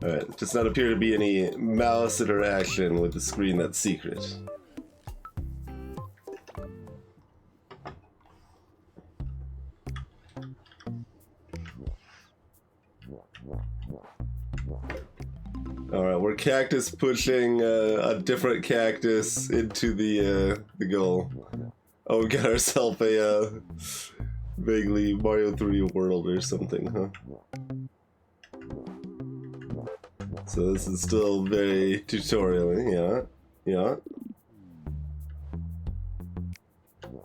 Alright, does not appear to be any mouse interaction with the screen that's secret. Alright, we're cactus pushing a different cactus into the goal. Oh, we got ourselves a vaguely Mario 3 world or something, huh? So this is still very tutorial, yeah.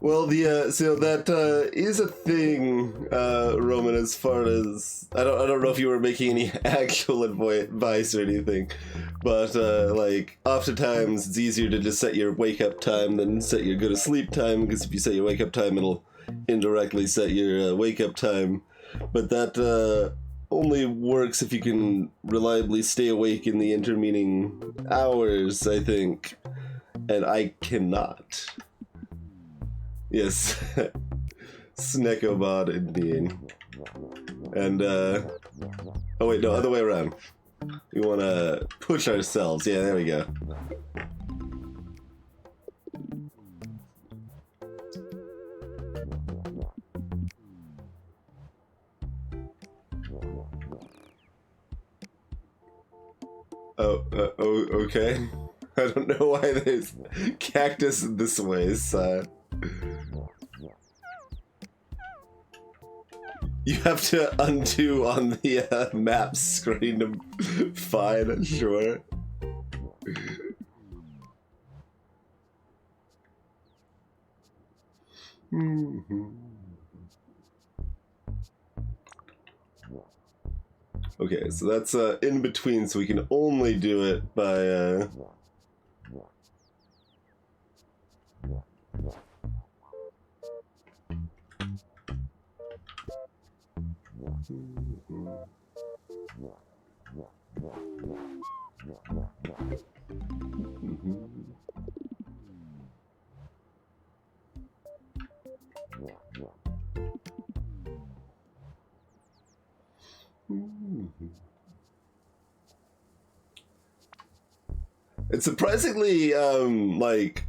Well, so that is a thing, Roman. As far as I don't know if you were making any actual advice or anything, but like oftentimes it's easier to just set your wake up time than set your go to sleep time, because if you set your wake up time, it'll indirectly set your wake up time. But that only works if you can reliably stay awake in the intervening hours, I think, and I cannot. Yes, Snekobot indeed. And, oh wait, no, other way around. We want to push ourselves. Yeah, there we go. Okay. I don't know why there's cactus in this way, so... You have to undo on the map screen to find, sure. Okay, so that's in between, so we can only do it by It's surprisingly like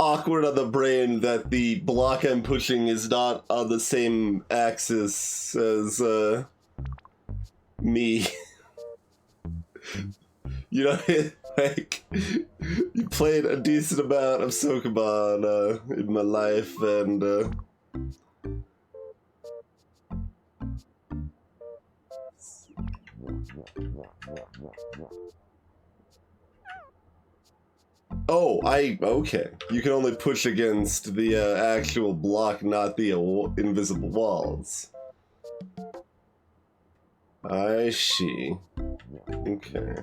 awkward on the brain that the block I'm pushing is not on the same axis as me. You know, like, you played a decent amount of Sokobon in my life, and oh, okay. You can only push against the actual block, not the invisible walls. I see. Okay.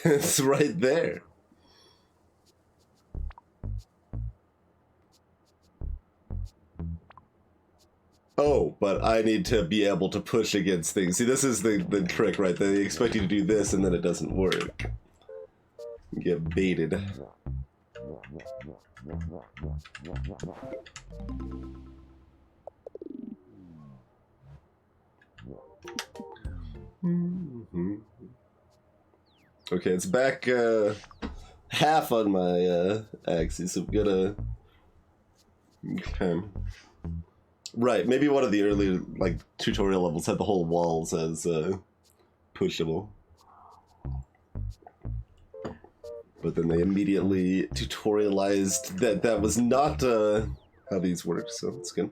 It's right there. Oh, but I need to be able to push against things. See, this is the trick, right? They expect you to do this and then it doesn't work. You get baited. Okay, it's back half on my axis, so I'm gonna... Okay. Right, maybe one of the earlier, like, tutorial levels had the whole walls as pushable. But then they immediately tutorialized that that was not how these work, so that's good.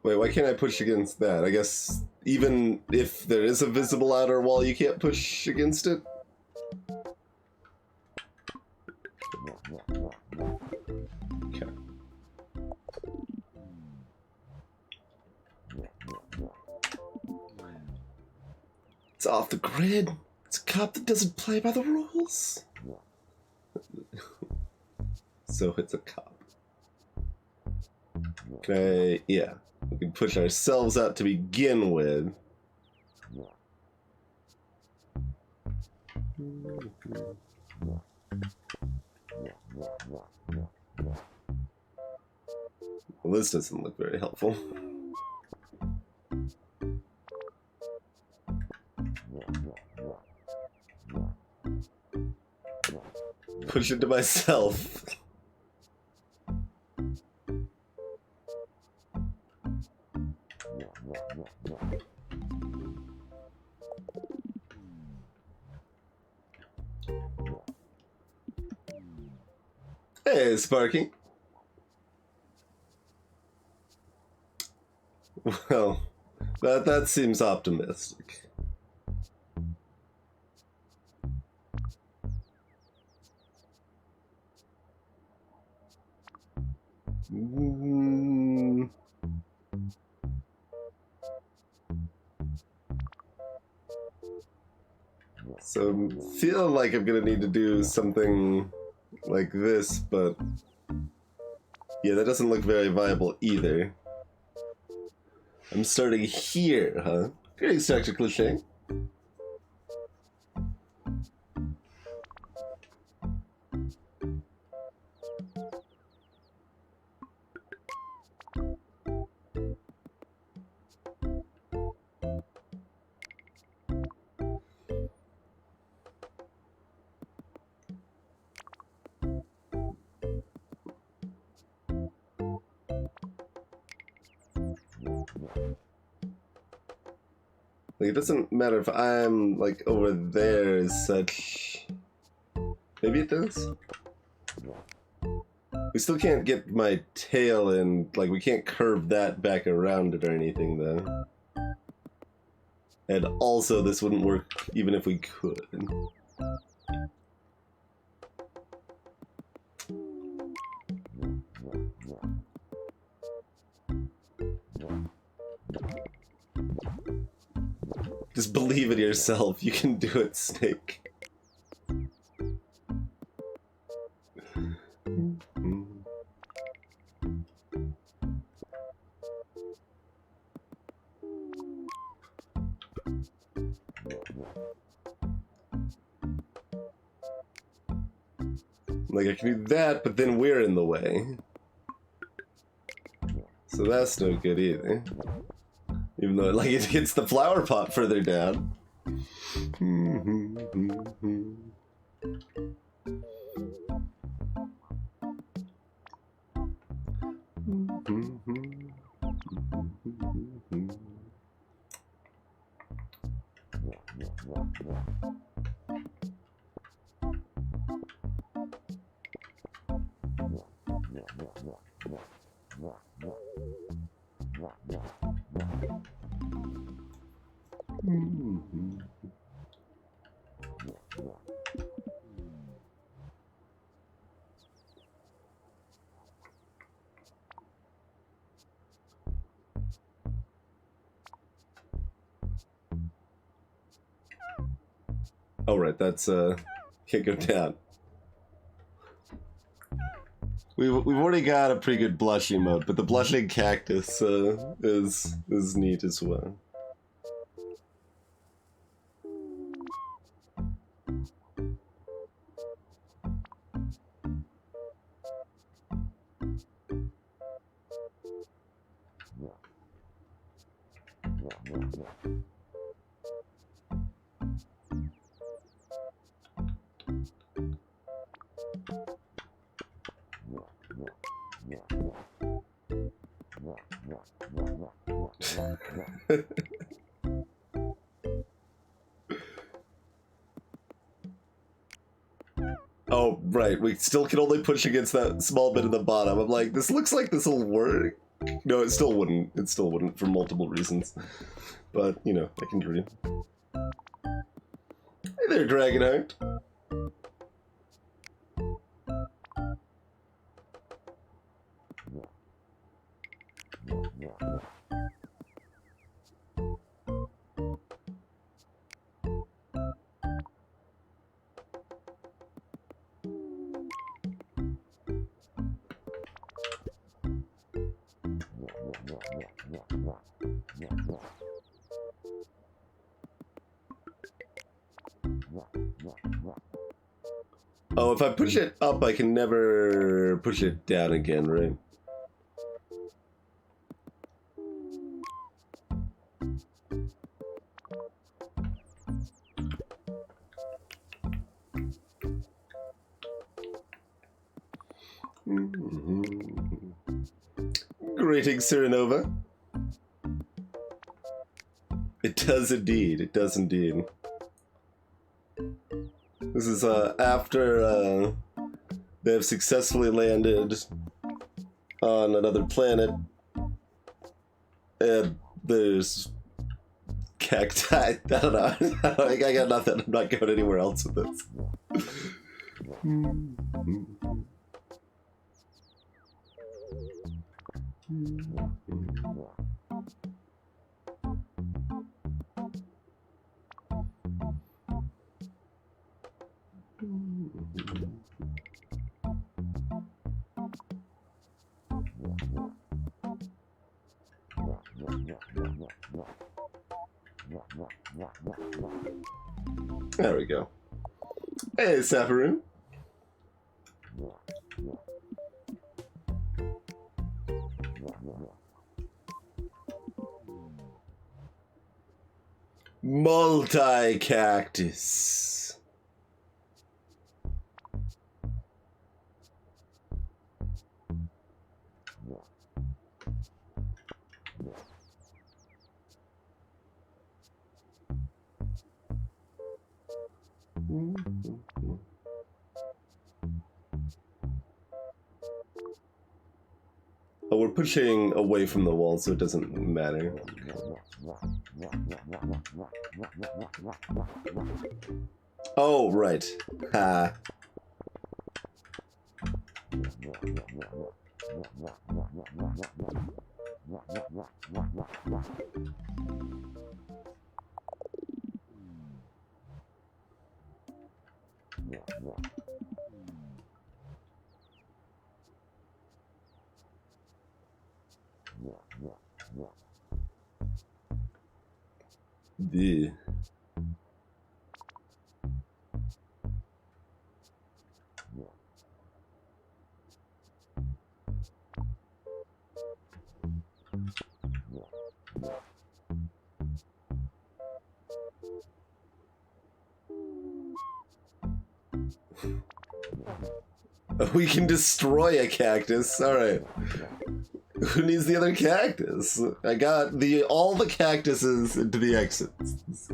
Wait, why can't I push against that? I guess even if there is a visible outer wall, you can't push against it? Okay. It's off the grid. It's a cop that doesn't play by the rules. So it's a cop. Can I... Yeah. We can push ourselves out to begin with. Well, this doesn't look very helpful. Push it to myself. Hey, Sparky. Well, that seems optimistic. So I'm feeling like I'm gonna need to do something like this, but yeah, that doesn't look very viable either. I'm starting here, huh? Greetings, Dr. Cliche. Like, it doesn't matter if I'm, like, over there as such. Maybe it does? We still can't get my tail in, like, we can't curve that back around it or anything, though. And also, this wouldn't work even if we could. Just believe in yourself. You can do it, Snake. Like, I can do that, but then we're in the way. So that's no good either. Even though, like, it hits the flower pot further down. Oh right, that's can't go down. We've already got a pretty good blush emote, but the blushing cactus is neat as well. Oh, right, we still can only push against that small bit at the bottom. I'm like, this looks like this will work. No, it still wouldn't. It still wouldn't for multiple reasons. But, you know, I can dream. Hey there, Dragonheart. Oh, if I push it up, I can never push it down again, right? Greetings, Cyrenova. It does indeed. It does indeed. This is after they have successfully landed on another planet, and there's cacti. I don't know. I got nothing. I'm not going anywhere else with this. There we go. Hey, Safaru. Multi-cactus. Oh, we're pushing away from the wall, so it doesn't matter. Oh, right. Ha. Yeah. We can destroy a cactus. Alright. Who needs the other cactus? I got all the cactuses into the exits. It's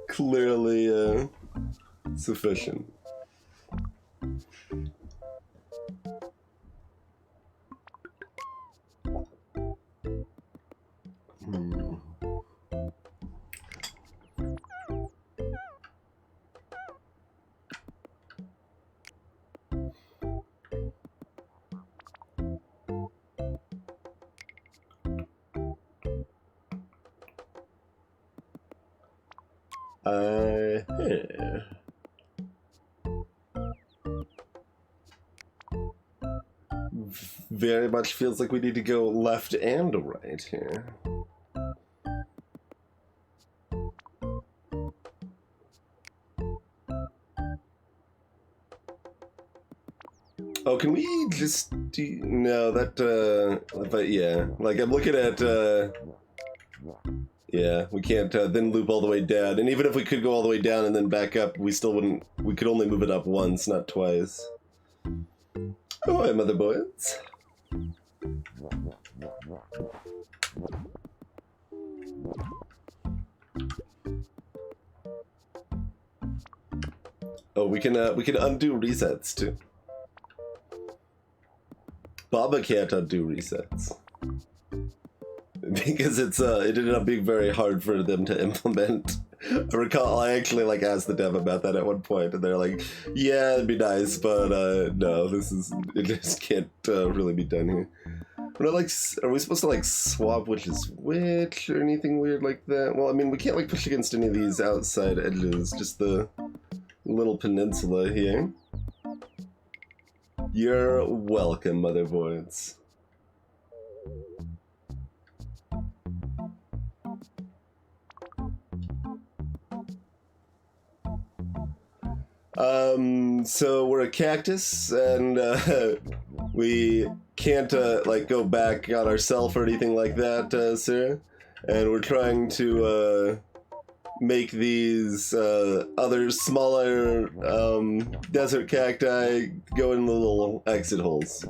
clearly sufficient. Here. Very much feels like we need to go left and right here. Oh, can we just do... No, that, but yeah. Like, I'm looking at, yeah, we can't then loop all the way down. And even if we could go all the way down and then back up, we still wouldn't... We could only move it up once, not twice. Oh, hi, mother boys. Oh, we can undo resets, too. Baba can't undo resets. Because it ended up being very hard for them to implement. I recall I actually like asked the dev about that at one point, and they're like, "Yeah, it'd be nice, but no, it just can't really be done here." We're not, like, are we supposed to like swap which is which or anything weird like that? Well, I mean, we can't like push against any of these outside edges, just the little peninsula here. You're welcome, motherboards. So we're a cactus, and we can't like go back on ourself or anything like that, sir. And we're trying to make these other smaller desert cacti go in the little exit holes,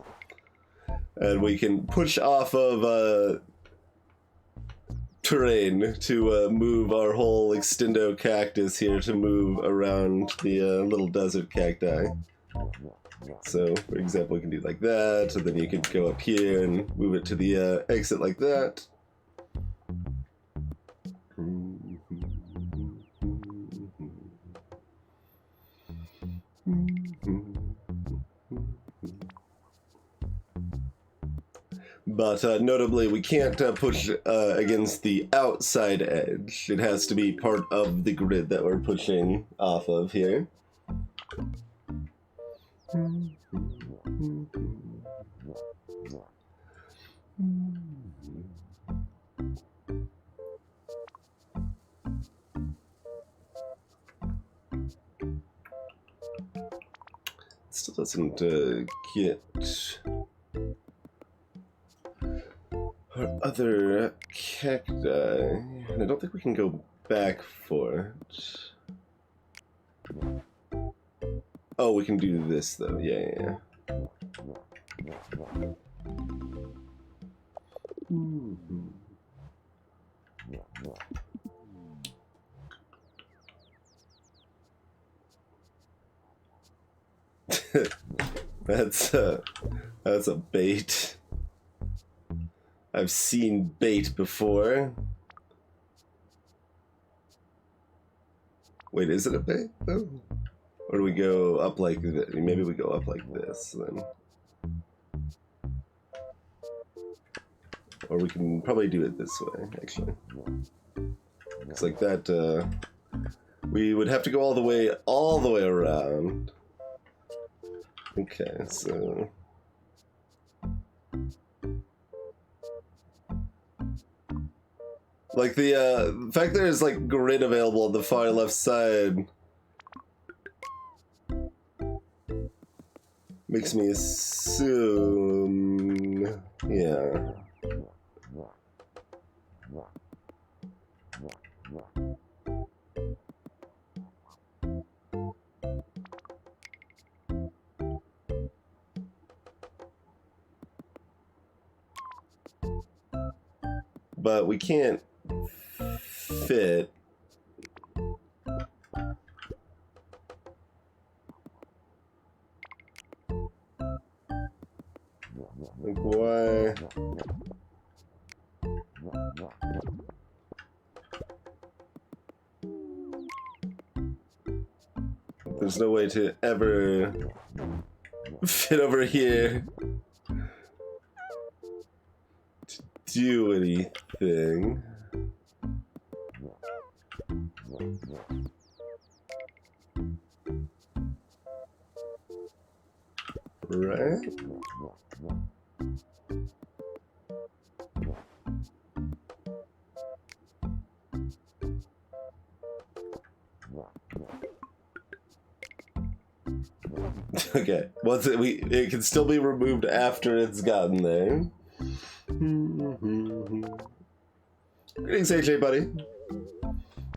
and we can push off of terrain to move our whole extendo cactus here to move around the little desert cacti. So, for example, we can do like that, and then you could go up here and move it to the exit like that. But notably, we can't push against the outside edge. It has to be part of the grid that we're pushing off of here. Still doesn't get our other cacti, and I don't think we can go back for it. Oh, we can do this though. Yeah. That's a bait. I've seen bait before. Wait, is it a bait though? Or do we go up like this? Maybe we go up like this then. Or we can probably do it this way, actually. Looks like that, we would have to go all the way around. Okay, so... Like the fact there's like grid available on the far left side makes me assume, yeah. But we can't fit. Like, why? There's no way to ever fit over here to do anything. Right? Okay, once it can still be removed after it's gotten there. Greetings, AJ buddy.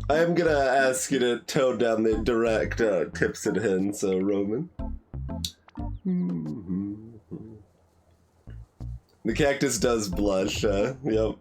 I am gonna ask you to tone down the direct tips and hints, Roman. The cactus does blush, yep.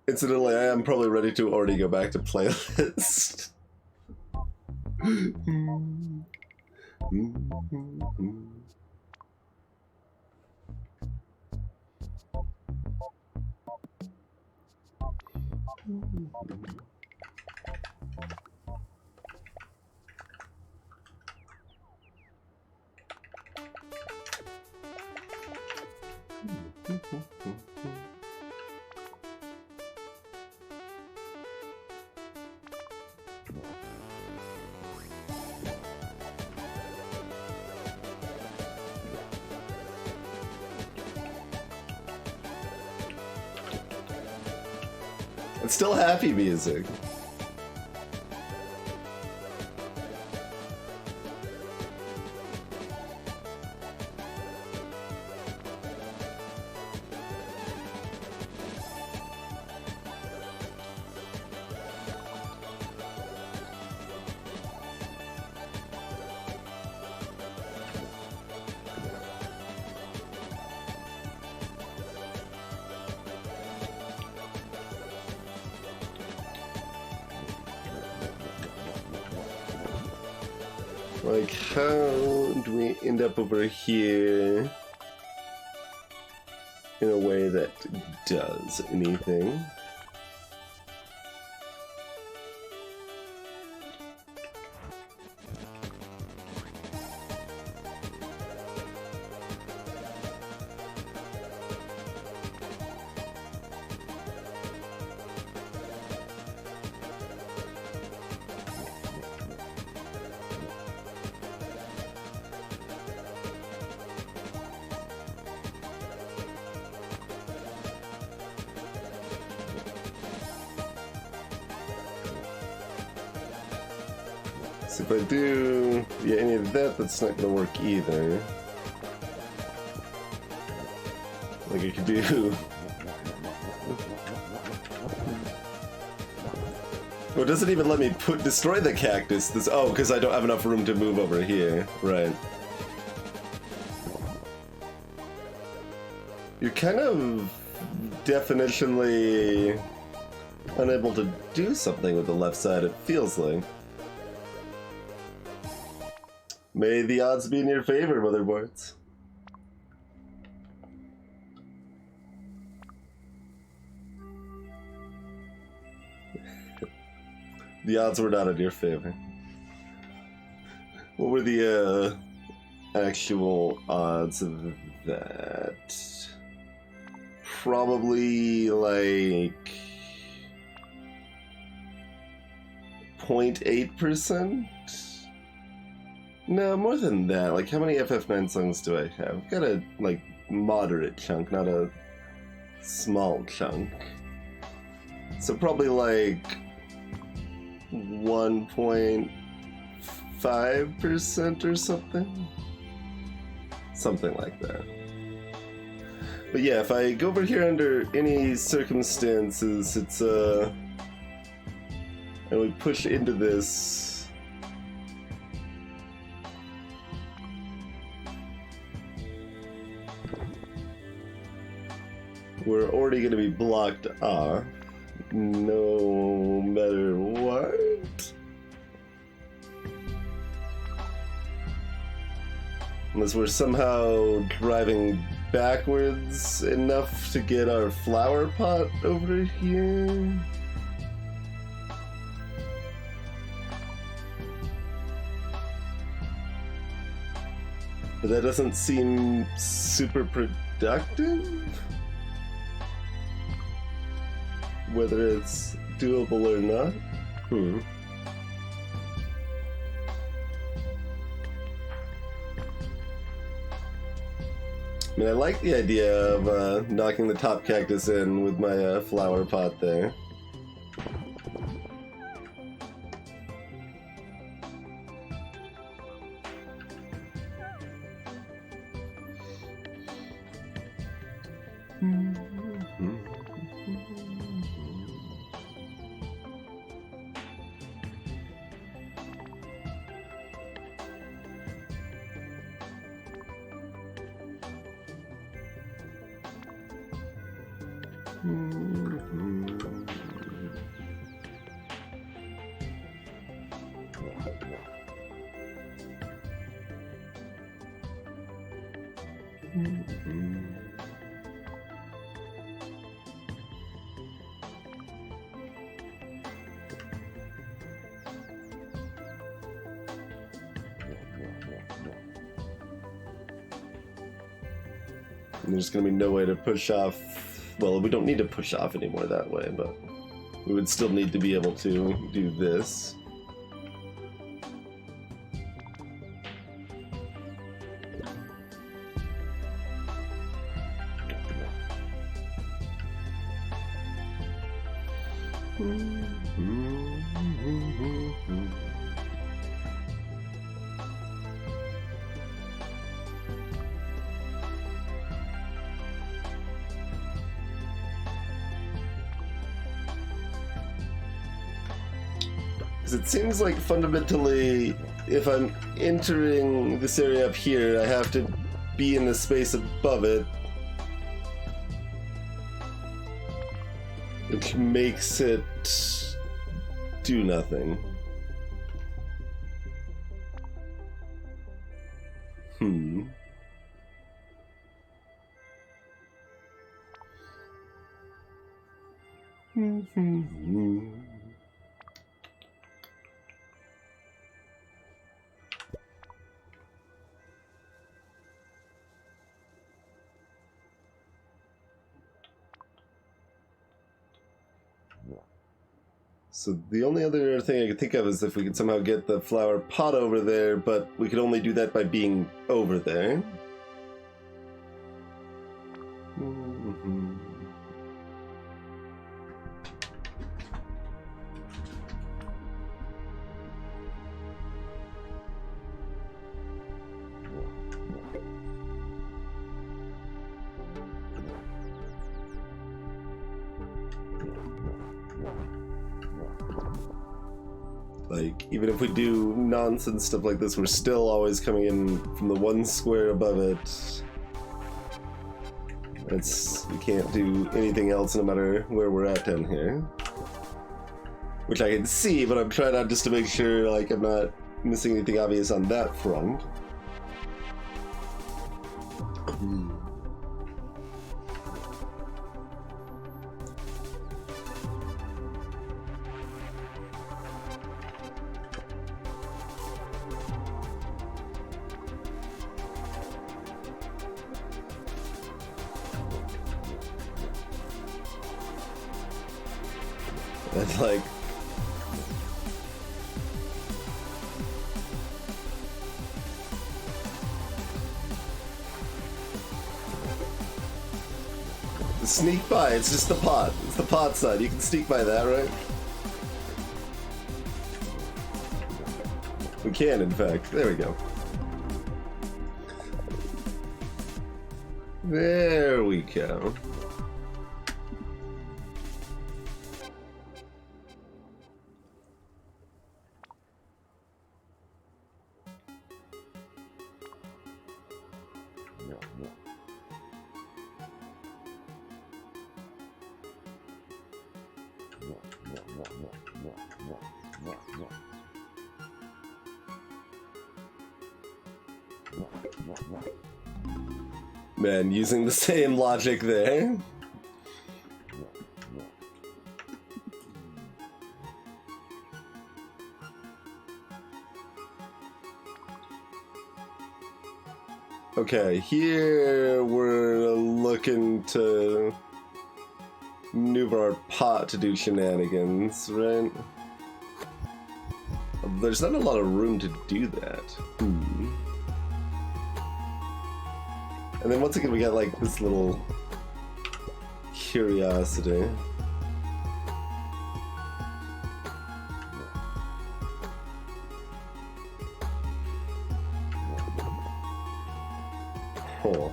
Incidentally, I am probably ready to already go back to playlist. It's still happy music. Like, how do we end up over here in a way that does anything? So if I do any of that, that's not gonna work either. Like I could do. Oh, it doesn't even let me destroy the cactus. Oh, because I don't have enough room to move over here. Right. You're kind of definitionally unable to do something with the left side, it feels like. May the odds be in your favor, motherboards. The odds were not in your favor. What were the actual odds of that? Probably like 0.8%? No, more than that. Like, how many FF9 songs do I have? I've got a, like, moderate chunk, not a small chunk. So probably, like, 1.5% or something? Something like that. But yeah, if I go over here under any circumstances, it's, and we push into this... we're already going to be blocked off, no matter what. Unless we're somehow driving backwards enough to get our flower pot over here. But that doesn't seem super productive. Whether it's doable or not. I mean, I like the idea of knocking the top cactus in with my flower pot there. And there's going to be no way to push off. Well, we don't need to push off anymore that way, but we would still need to be able to do this. It seems like fundamentally, if I'm entering this area up here, I have to be in the space above it, which makes it do nothing. So the only other thing I could think of is if we could somehow get the flower pot over there, but we could only do that by being over there. Like, even if we do nonsense stuff like this, we're still always coming in from the one square above it. We can't do anything else no matter where we're at down here. Which I can see, but I'm trying out just to make sure, like, I'm not missing anything obvious on that front. And like, sneak by, it's just the pot. It's the pot side. You can sneak by that, right? We can, in fact. There we go. There we go. Man, using the same logic there. Okay, here we're looking to maneuver our pot to do shenanigans, right? There's not a lot of room to do that. And then once again, we got like this little curiosity. Huh.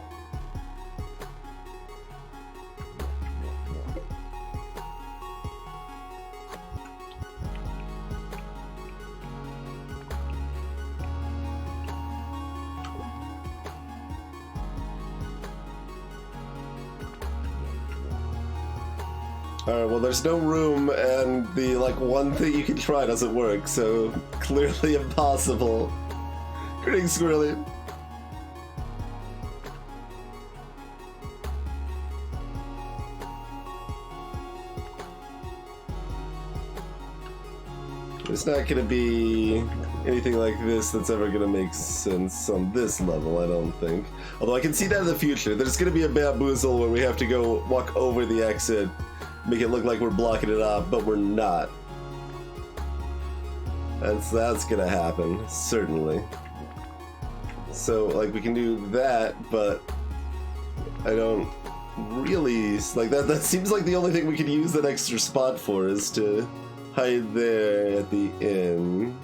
Alright, well there's no room, and the, like, one thing you can try doesn't work, so clearly impossible. Greetings, Squirrely. There's not gonna be anything like this that's ever gonna make sense on this level, I don't think. Although I can see that in the future. There's gonna be a bamboozle where we have to go walk over the exit, make it look like we're blocking it off, but we're not. That's gonna happen, certainly. So, like, we can do that, but I don't really... Like, that seems like the only thing we can use that extra spot for is to hide there at the end.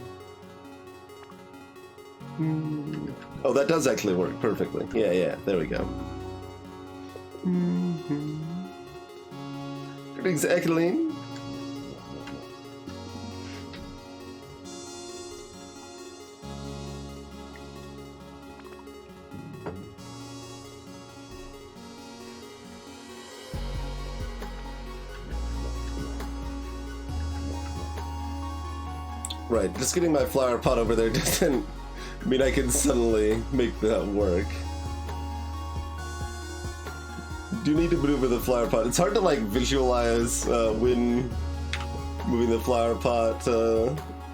Oh, that does actually work perfectly. Yeah, there we go. Greetings, Ekeline. Right, just getting my flower pot over there doesn't mean I can suddenly make that work. Do need to maneuver the flower pot. It's hard to like visualize when moving the flower pot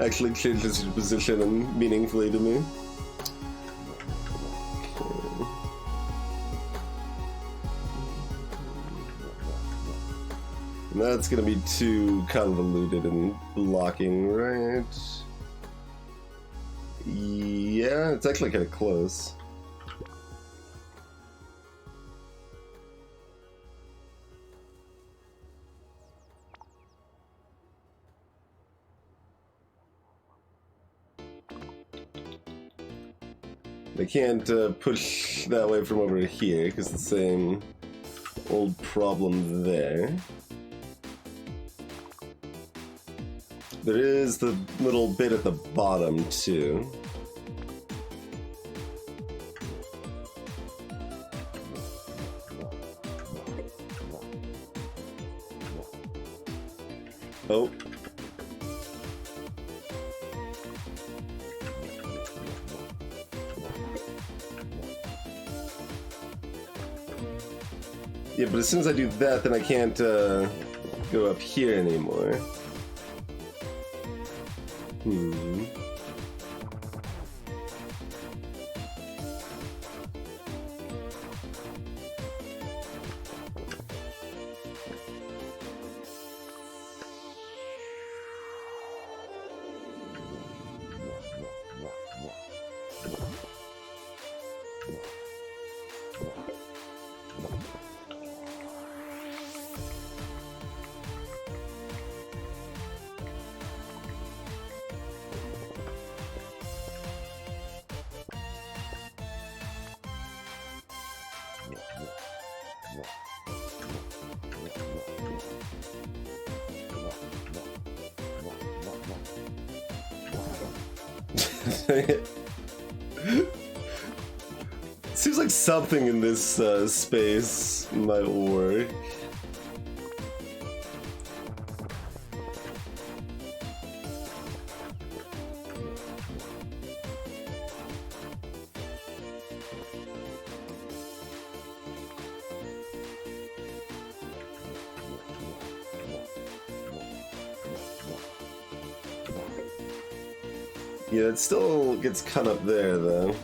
actually changes your position and meaningfully to me. That's gonna be too convoluted and blocking, right? Yeah, it's actually kind of close. I can't push that way from over here because the same old problem there. There is the little bit at the bottom, too. Oh. Yeah, but as soon as I do that, then I can't go up here anymore. Seems like something in this space might work. Yeah, it still gets cut up there, though.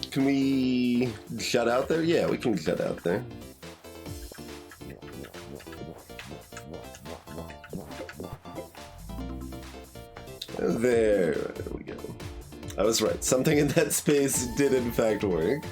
Can we shut out there? Yeah, we can shut out there. There we go. I was right. Something in that space did in fact work.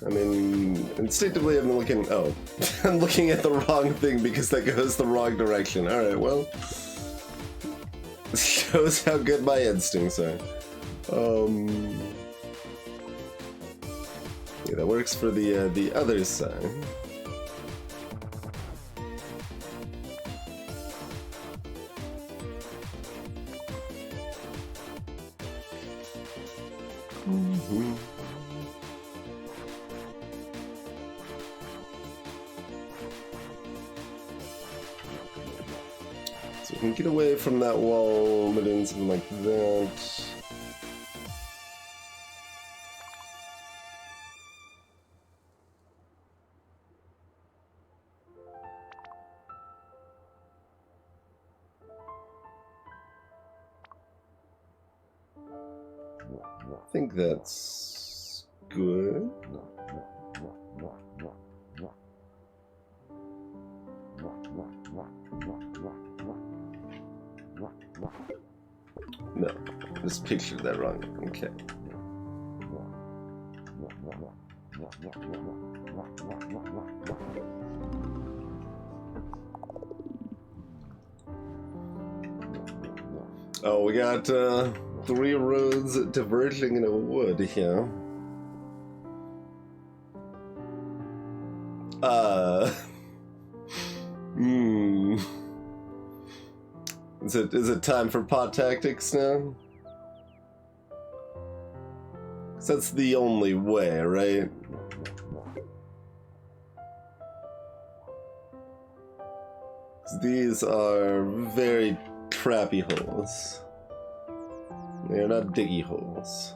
I mean, instinctively I'm looking... Oh. I'm looking at the wrong thing because that goes the wrong direction. Alright, well... This shows how good my instincts are. Yeah, that works for the other side. So we can get away from that wall by doing something like that. I think that's good. No, just pictured that wrong. Okay. Oh, we got 3 roads diverging in a wood here. Is it time for pot tactics now? 'Cause that's the only way, right? These are very trappy holes. They are not diggy holes.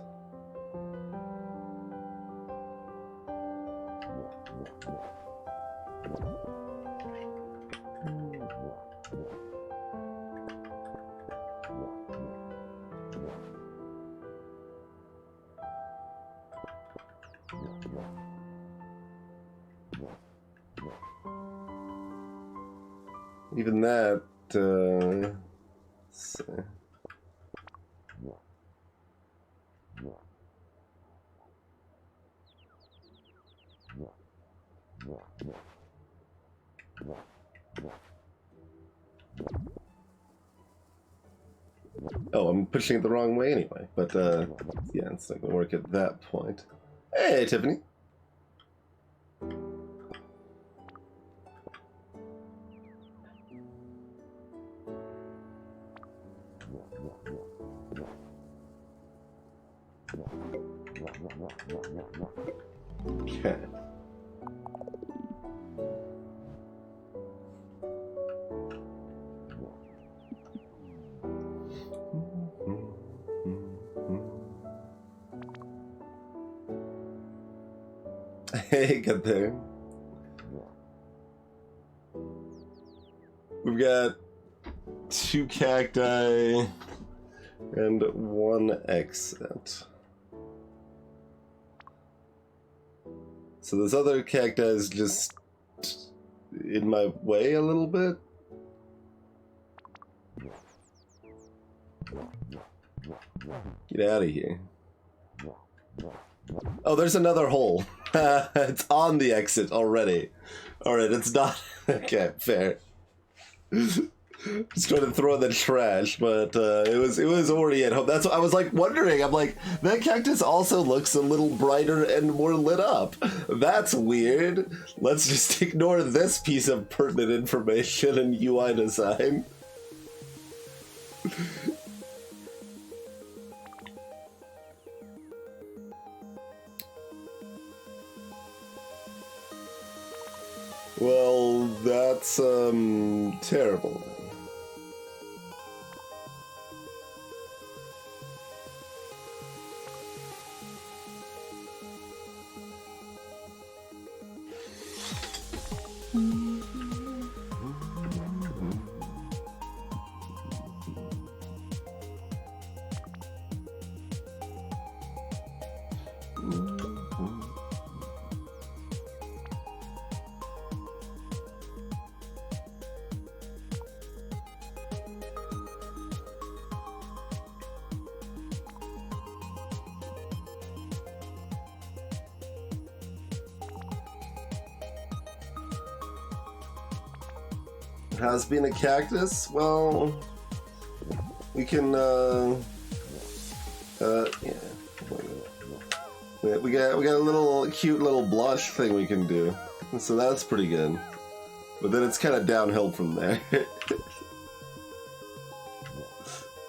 Even that, let's see. Oh, I'm pushing it the wrong way anyway, but yeah, it's not gonna work at that point. Hey, Tiffany. Okay. Hey, good there. We've got 2 cacti and 1 exit. So this other cacti is just in my way a little bit. Get out of here. Oh, there's another hole. It's on the exit already. Alright, it's not. Okay, fair. Just trying to throw in the trash, but it was already at home. That's what I was like wondering. I'm like, that cactus also looks a little brighter and more lit up. That's weird. Let's just ignore this piece of pertinent information in UI design. Well, that's terrible. Has been a cactus? Well, we can, yeah. We got a little cute little blush thing we can do, so that's pretty good. But then it's kind of downhill from there.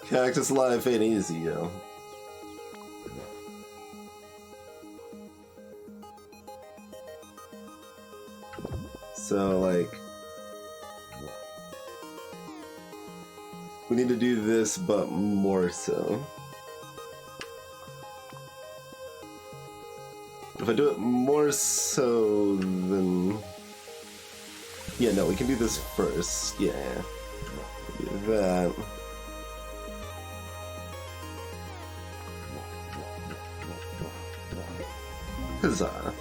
Cactus life ain't easy, yo. So, like, We need to do this, but more so. If I do it more so, then... Yeah, no, we can do this first. Yeah. Do that. Huzzah.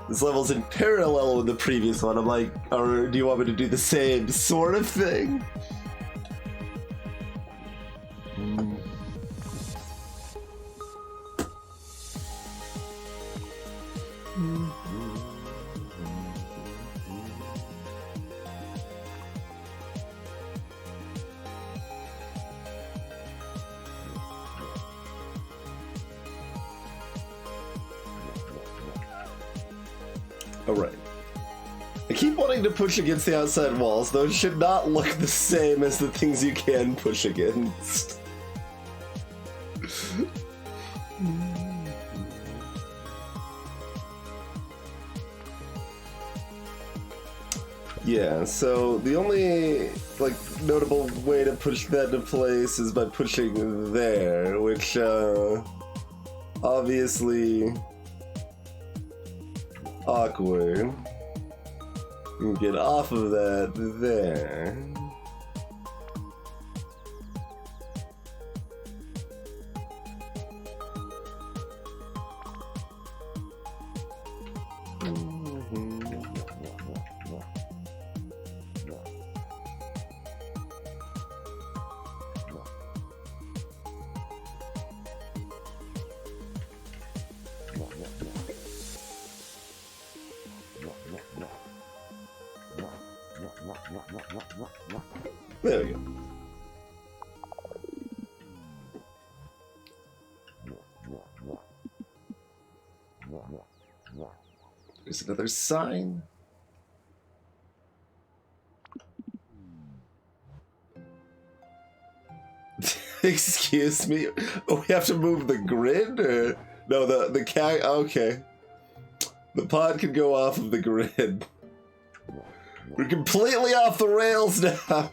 This level's in parallel with the previous one. I'm like, or do you want me to do the same sort of thing? Alright. I keep wanting to push against the outside walls. Those should not look the same as the things you can push against. Yeah, so the only, like, notable way to push that into place is by pushing there, which, obviously... awkward. You can get off of that there. There we go. There's another sign. Excuse me. Oh, we have to move the grid? Or... No, the cat. Okay. The pod can go off of the grid. We're completely off the rails now.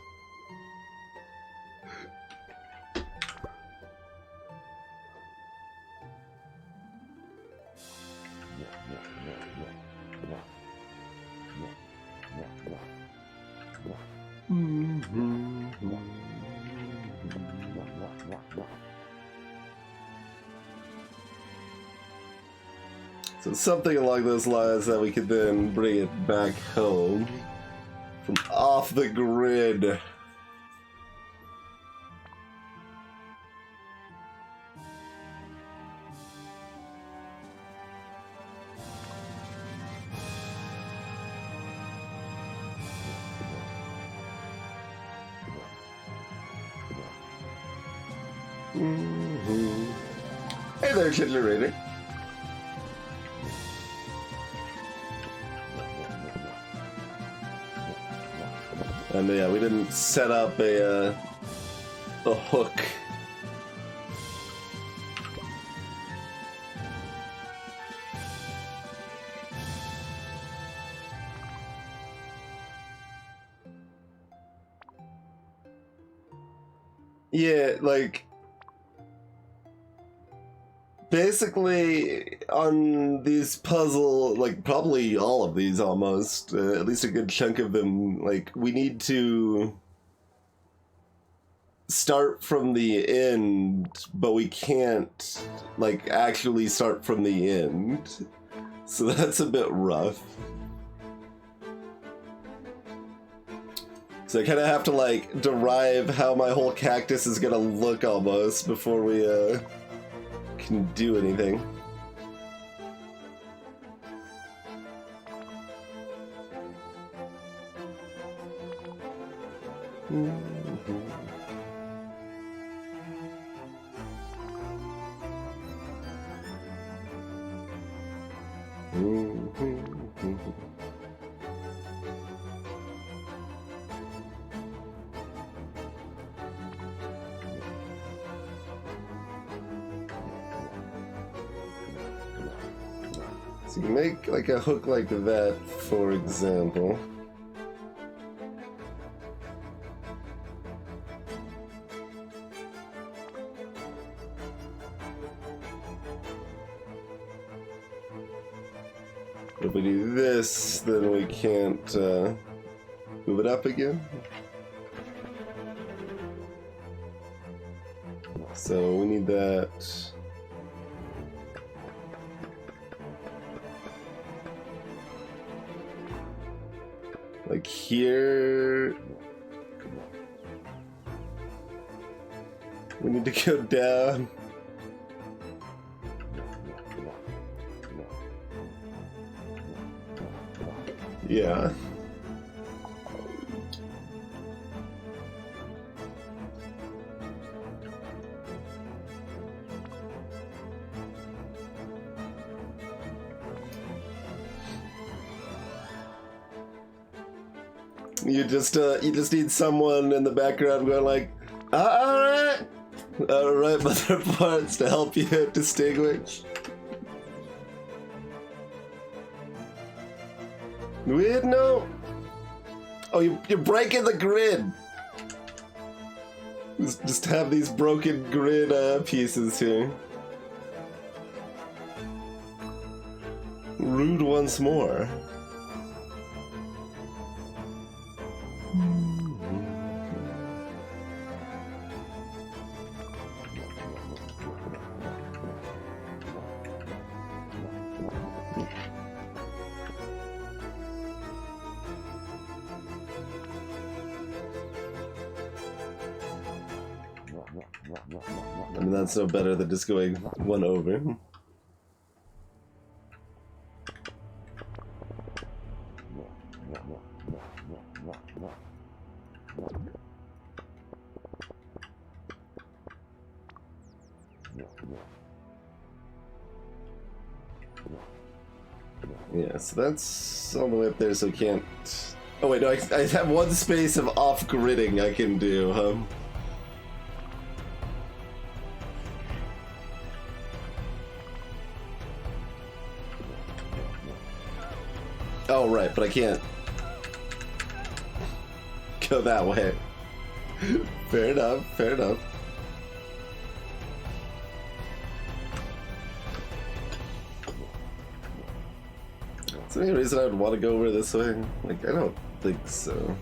So something along those lines that we could then bring it back home from off the grid. Hey there, generator. And yeah, we didn't set up a hook. Yeah, like basically on these puzzle, like probably all of these almost, at least a good chunk of them, like we need to start from the end, but we can't like actually start from the end. So that's a bit rough. So I kind of have to like derive how my whole cactus is gonna look almost before we can do anything. So you make like a hook like that, for example. If we do this, then we can't move it up again. So we need that. Like here. We need to go down. Yeah. You just need someone in the background going like, all right, mother parts to help you distinguish. Weird, no. Oh, you're breaking the grid. Just have these broken grid pieces here. Rude once more. I mean, that's no better than just going one over. Yeah, so that's all the way up there, so we can't... Oh wait, no, I have one space of off-gridding I can do, huh? Oh, right, but I can't go that way. Fair enough, fair enough. Is there any reason I would want to go over this way? Like, I don't think so.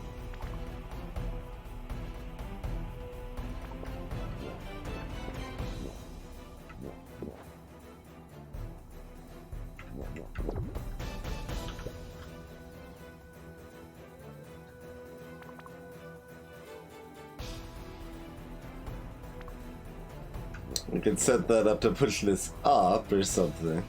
We could set that up to push this up or something.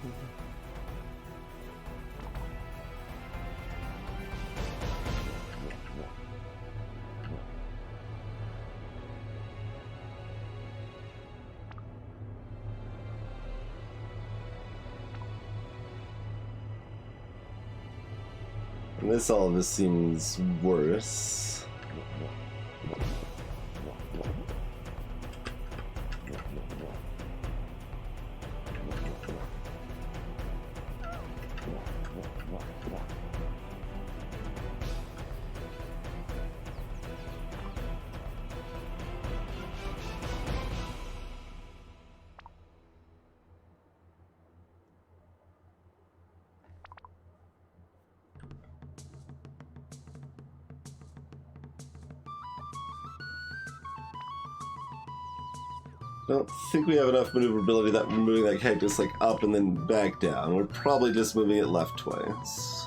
And this all of this seems worse. I don't think we have enough maneuverability that we're moving that cactus like up and then back down. We're probably just moving it left twice.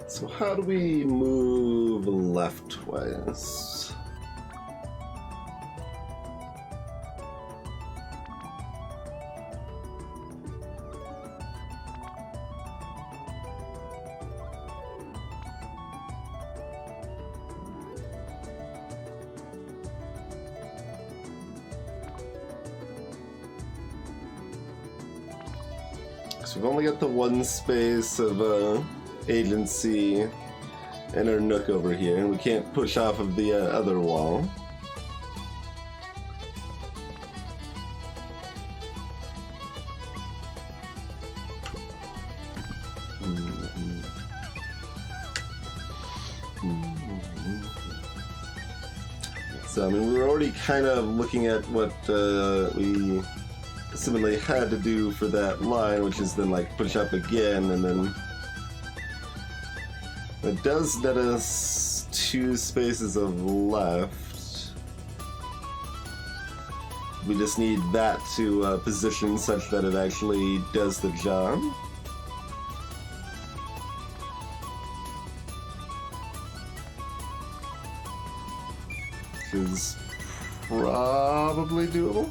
So how do we move left twice? So we've only got the one space of agency and our nook over here, and we can't push off of the other wall. So, I mean, we were already kind of looking at what we assumedly had to do for that line, which is then, like, push up again, and then it does net us 2 spaces of left. We just need that to position such that it actually does the job. Is probably doable.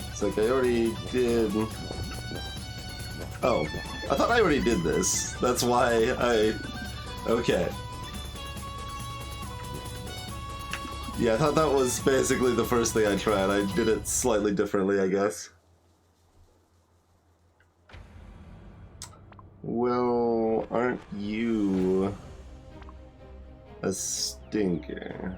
It's like I already did... Oh, I thought I already did this. That's why I... Okay. Yeah, I thought that was basically the first thing I tried. I did it slightly differently, I guess. Well, aren't you a stinker?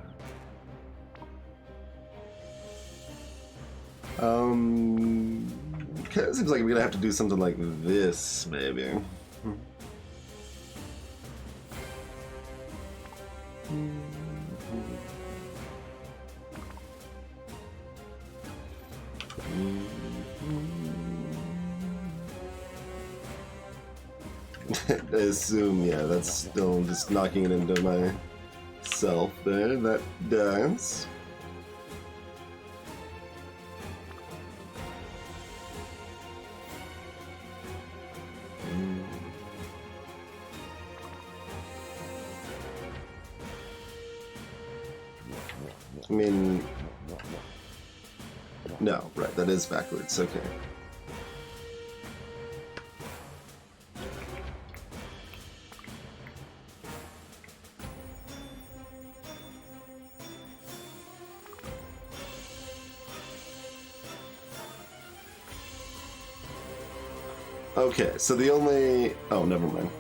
Kind of seems like we're gonna have to do something like this, maybe. I assume, yeah, that's still just knocking it into myself there. That does. I mean, no, right, that is backwards, okay. Okay, so the only... Oh, never mind.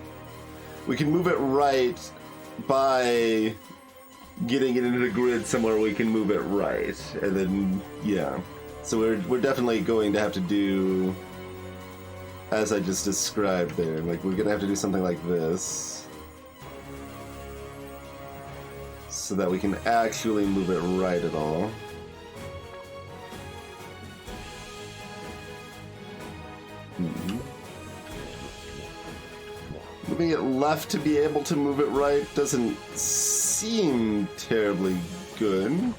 We can move it right by getting it into the grid somewhere we can move it right, and then, yeah. So we're definitely going to have to do, as I just described there, like we're gonna have to do something like this, so that we can actually move it right at all. Moving it left to be able to move it right doesn't seem terribly good.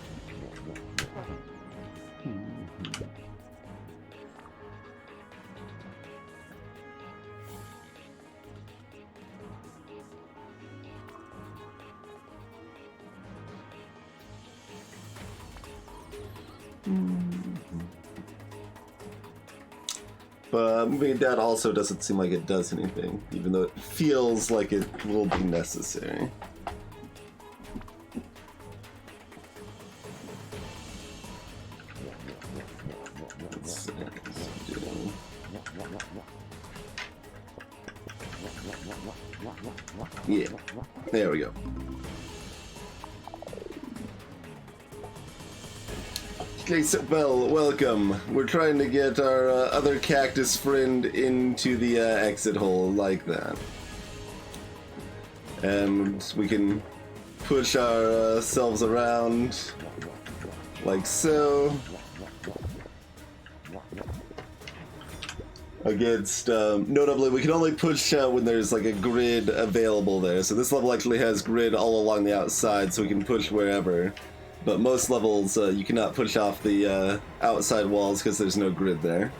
But moving it down also doesn't seem like it does anything, even though it feels like it will be necessary. Let's see. Yeah, there we go. Okay, so, well, welcome. We're trying to get our other cactus friend into the exit hole like that. And we can push ourselves around like so. Against, notably, we can only push when there's like a grid available there. So this level actually has grid all along the outside, so we can push wherever. But most levels, you cannot push off the outside walls because there's no grid there.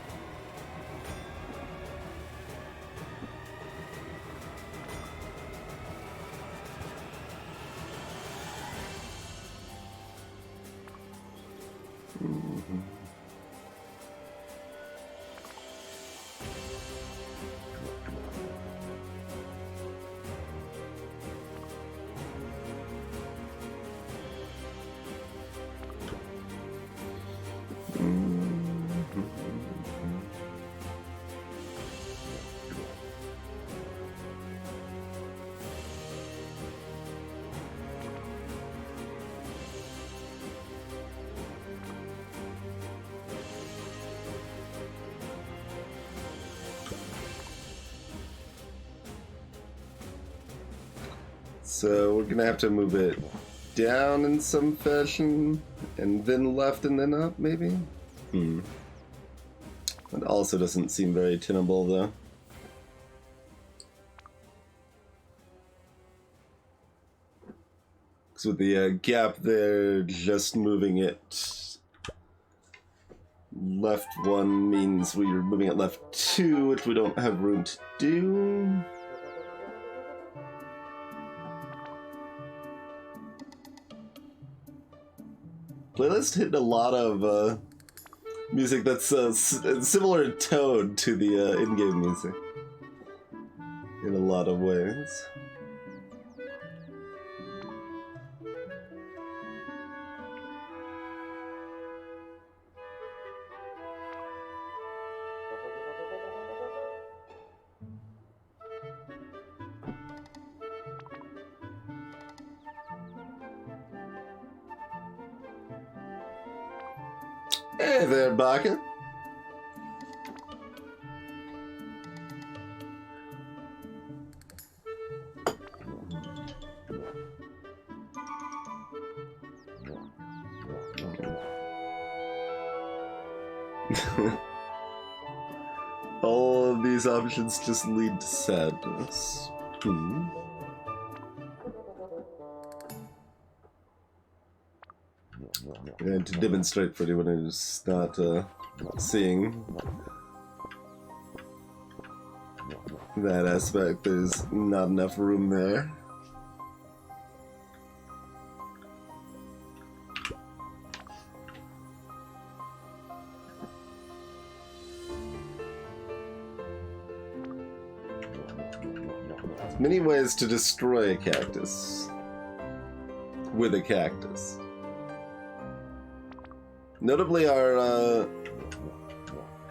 So we're gonna have to move it down in some fashion, and then left and then up, maybe? It also doesn't seem very tenable, though. Because with the gap there, just moving it left 1 means we're moving it left 2, which we don't have room to do. Playlist hit a lot of music that's similar tone to the in-game music in a lot of ways. Hey there, Baka. All of these options just lead to sadness. And to demonstrate for anyone who's not seeing that aspect, there's not enough room there. Many ways to destroy a cactus with a cactus. Notably, our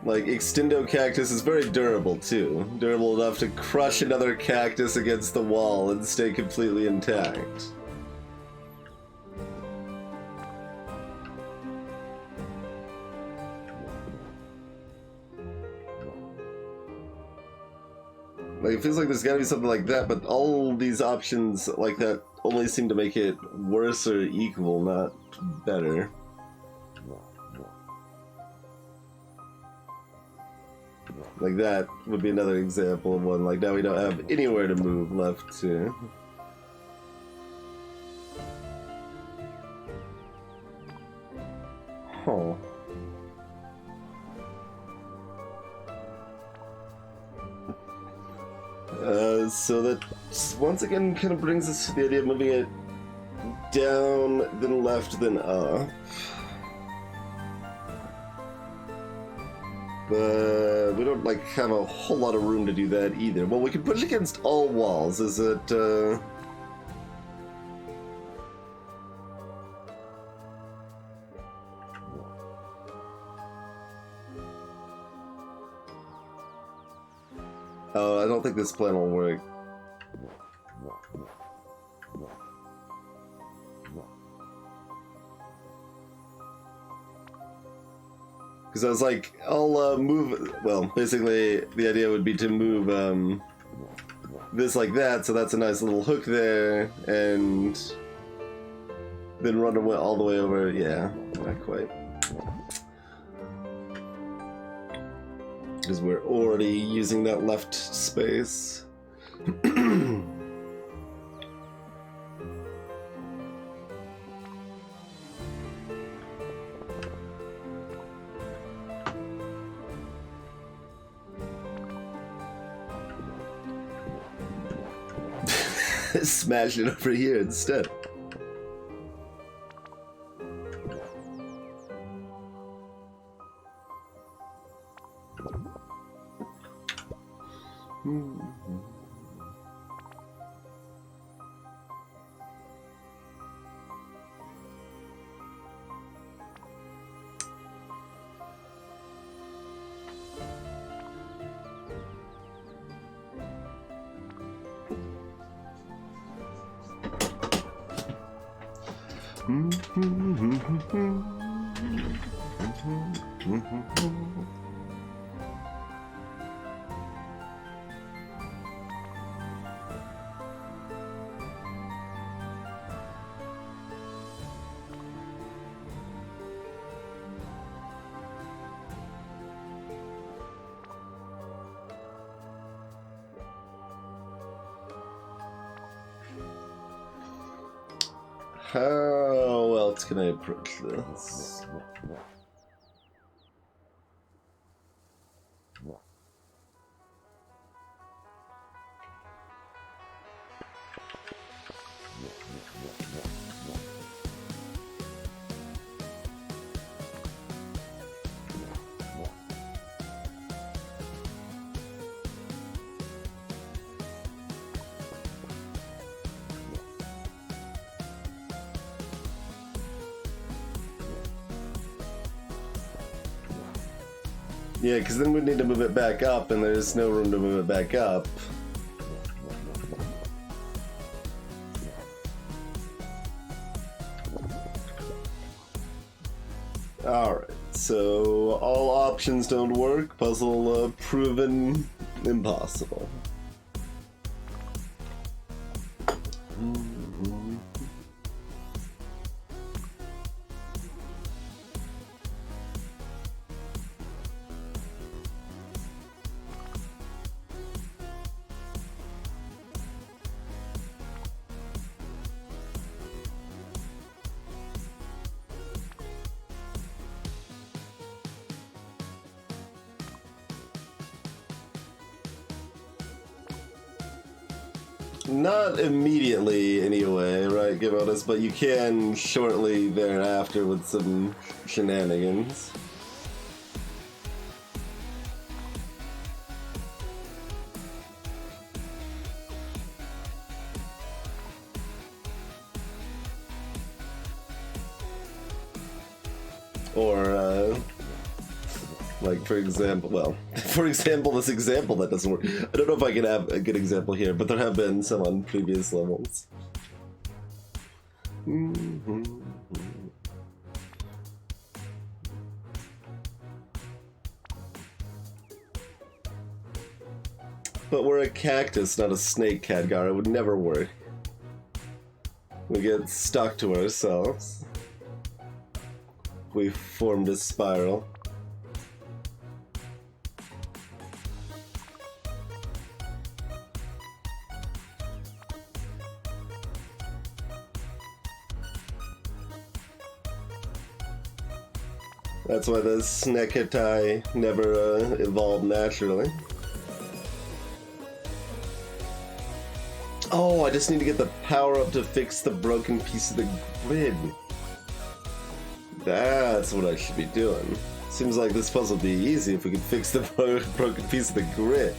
like extendo cactus is very durable too. Durable enough to crush another cactus against the wall and stay completely intact. Like, it feels like there's gotta be something like that, but all these options like that only seem to make it worse or equal, not better. Like, that would be another example of one. Like, now we don't have anywhere to move left to. Huh. So that once again kind of brings us to the idea of moving it down, then left, then up. But we don't like have a whole lot of room to do that either. Well, we can push against all walls. Is it Oh, I don't think this plan will work. Because I was like, I'll move... Well, basically, the idea would be to move this like that, so that's a nice little hook there, and then run away all the way over. Yeah, not quite. Because we're already using that left space. Smash it over here instead. How else can I approach this? Yeah, because then we need to move it back up, and there's no room to move it back up. Alright, so all options don't work. Puzzle proven impossible. Not immediately, anyway, right, Gimodas, but you can shortly thereafter with some shenanigans. Or, like, for example, this example that doesn't work. I don't know if I can have a good example here, but there have been some on previous levels. But we're a cactus, not a snake, Khadgar. It would never work. We get stuck to ourselves. We formed a spiral. That's why the Snecketai never evolved naturally. Oh, I just need to get the power up to fix the broken piece of the grid. That's what I should be doing. Seems like this puzzle would be easy if we could fix the broken piece of the grid.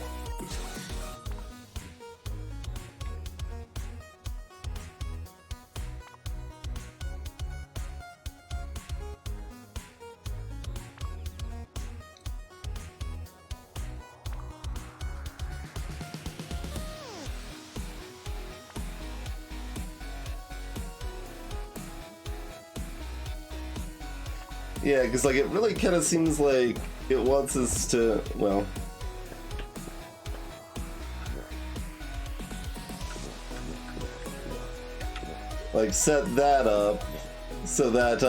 Yeah, because like it really kind of seems like it wants us to, well, like set that up so that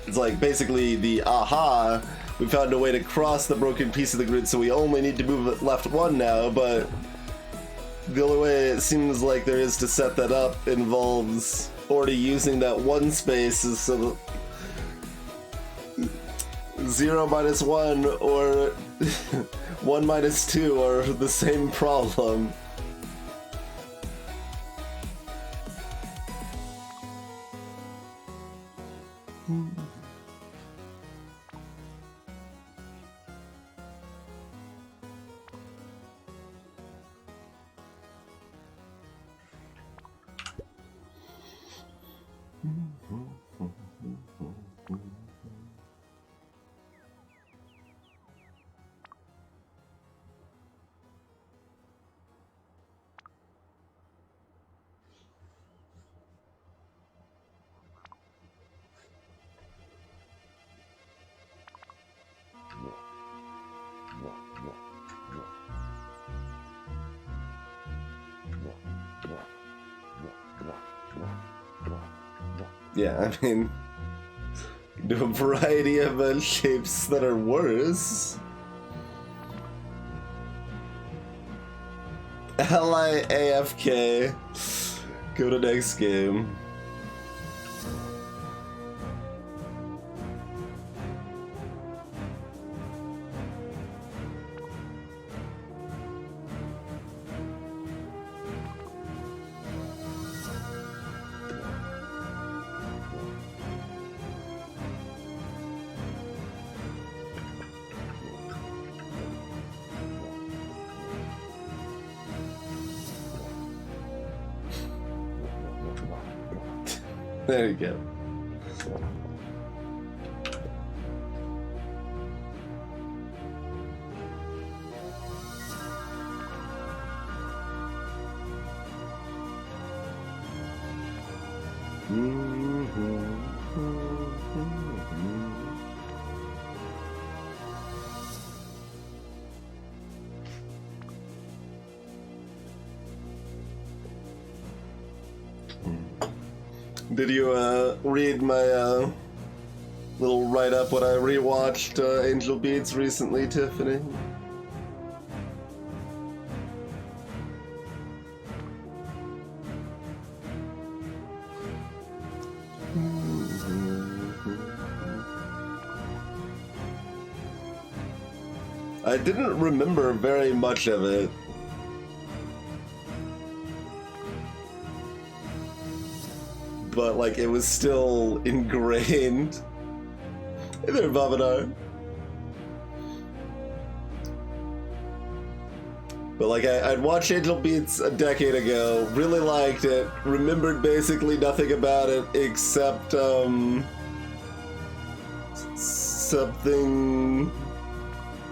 it's like basically the aha, we found a way to cross the broken piece of the grid, so we only need to move it left one now, but the only way it seems like there is to set that up involves already using that one space, is so that 0 minus 1 or 1 minus 2 are the same problem. Yeah, I mean, do a variety of shapes that are worse. LIAFK. Go to next game. There you go. Did you read my little write-up when I rewatched Angel Beats recently, Tiffany? I didn't remember very much of it. But, like, it was still ingrained. Hey there, Babanar. But, like, I'd watched Angel Beats a decade ago, really liked it, remembered basically nothing about it except, something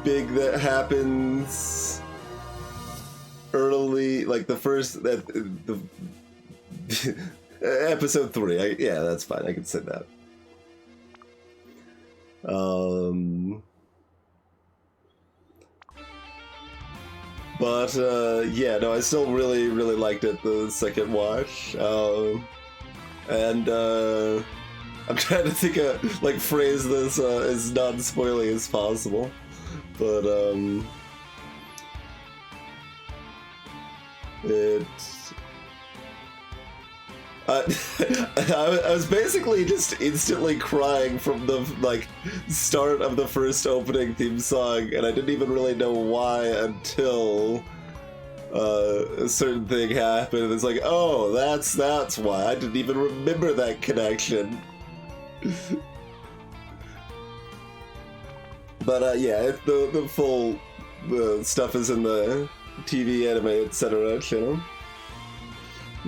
big that happens early, like the first, the episode 3. Yeah, that's fine. I can say that. But yeah, no, I still really liked it the second watch. And I'm trying to think of, like, phrase this as non-spoiling as possible. But I was basically just instantly crying from the, like, start of the first opening theme song, and I didn't even really know why until a certain thing happened. It's like, oh, that's why. I didn't even remember that connection. But yeah, the full stuff is in the TV, anime, etc. channel. I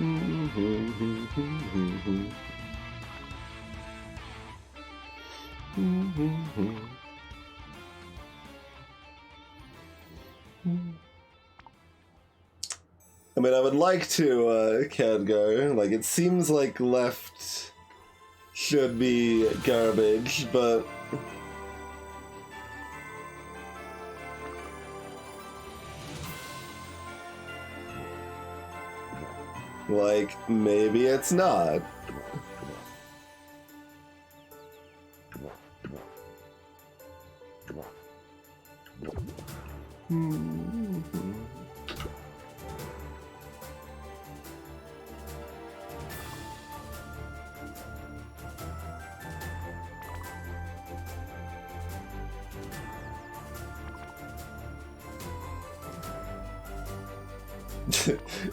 mean, I would like to, Khadgar. Like, it seems like left should be garbage, but... like, maybe it's not.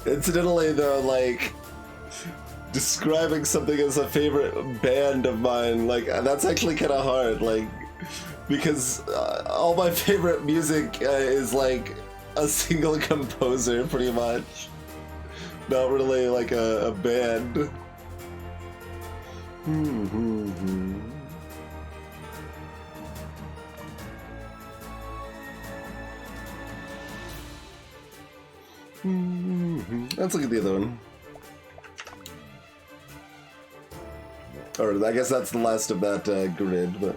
Incidentally, though, like, describing something as a favorite band of mine, like, that's actually kind of hard, like, because all my favorite music is, like, a single composer, pretty much. Not really, like, a band. Let's look at the other one. Or I guess that's the last of that grid, but...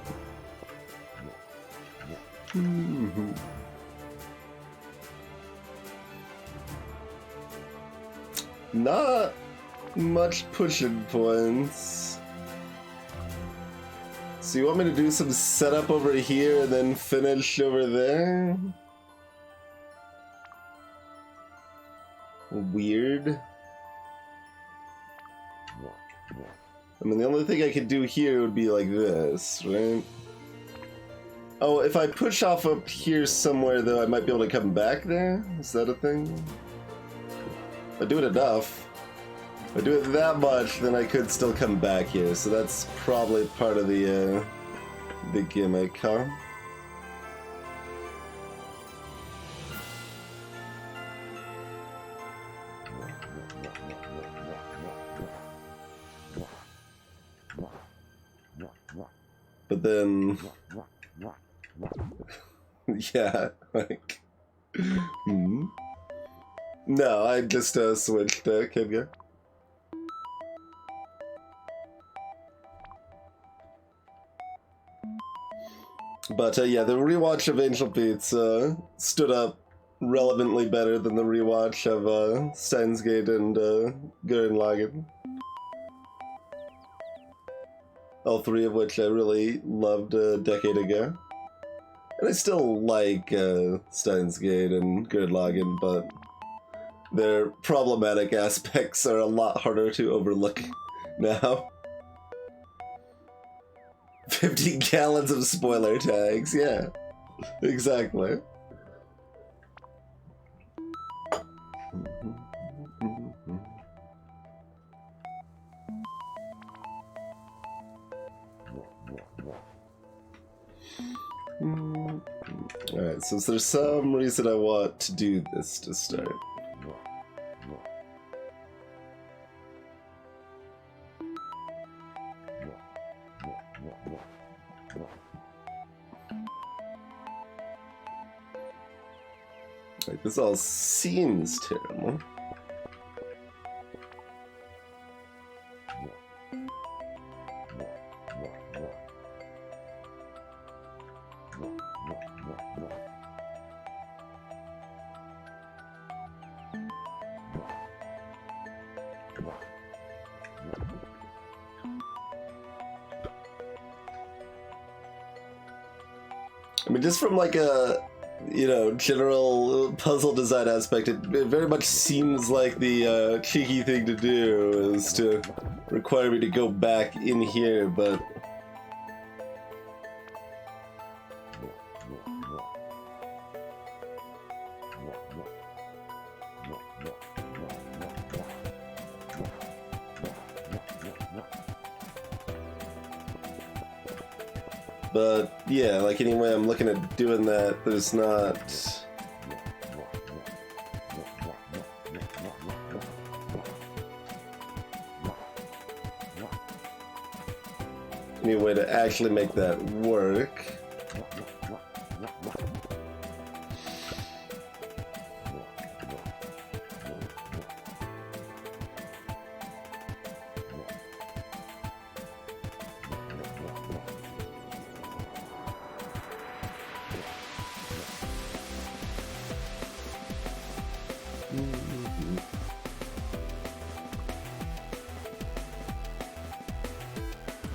Not much pushing points. So you want me to do some setup over here and then finish over there? Weird. I mean, the only thing I could do here would be like this, right? Oh, if I push off up here somewhere, though, I might be able to come back there? Is that a thing? If I do it enough. If I do it that much, then I could still come back here, so that's probably part of the gimmick, huh? but then... yeah, like... No, I just switched Kidga. But yeah, the rewatch of Angel Beats stood up relevantly better than the rewatch of Steins Gate and Gurren Lagann. All three of which I really loved a decade ago. And I still like Steins Gate and Gurren Lagann, but their problematic aspects are a lot harder to overlook now. 50 gallons of spoiler tags, yeah. Exactly. Alright, so there's some reason I want to do this to start. Like, this all seems terrible. I mean, just from like a, you know, general puzzle design aspect, it very much seems like the cheeky thing to do is to require me to go back in here, but... But yeah, like anyway, I'm looking at doing that. There's not any way to actually make that work.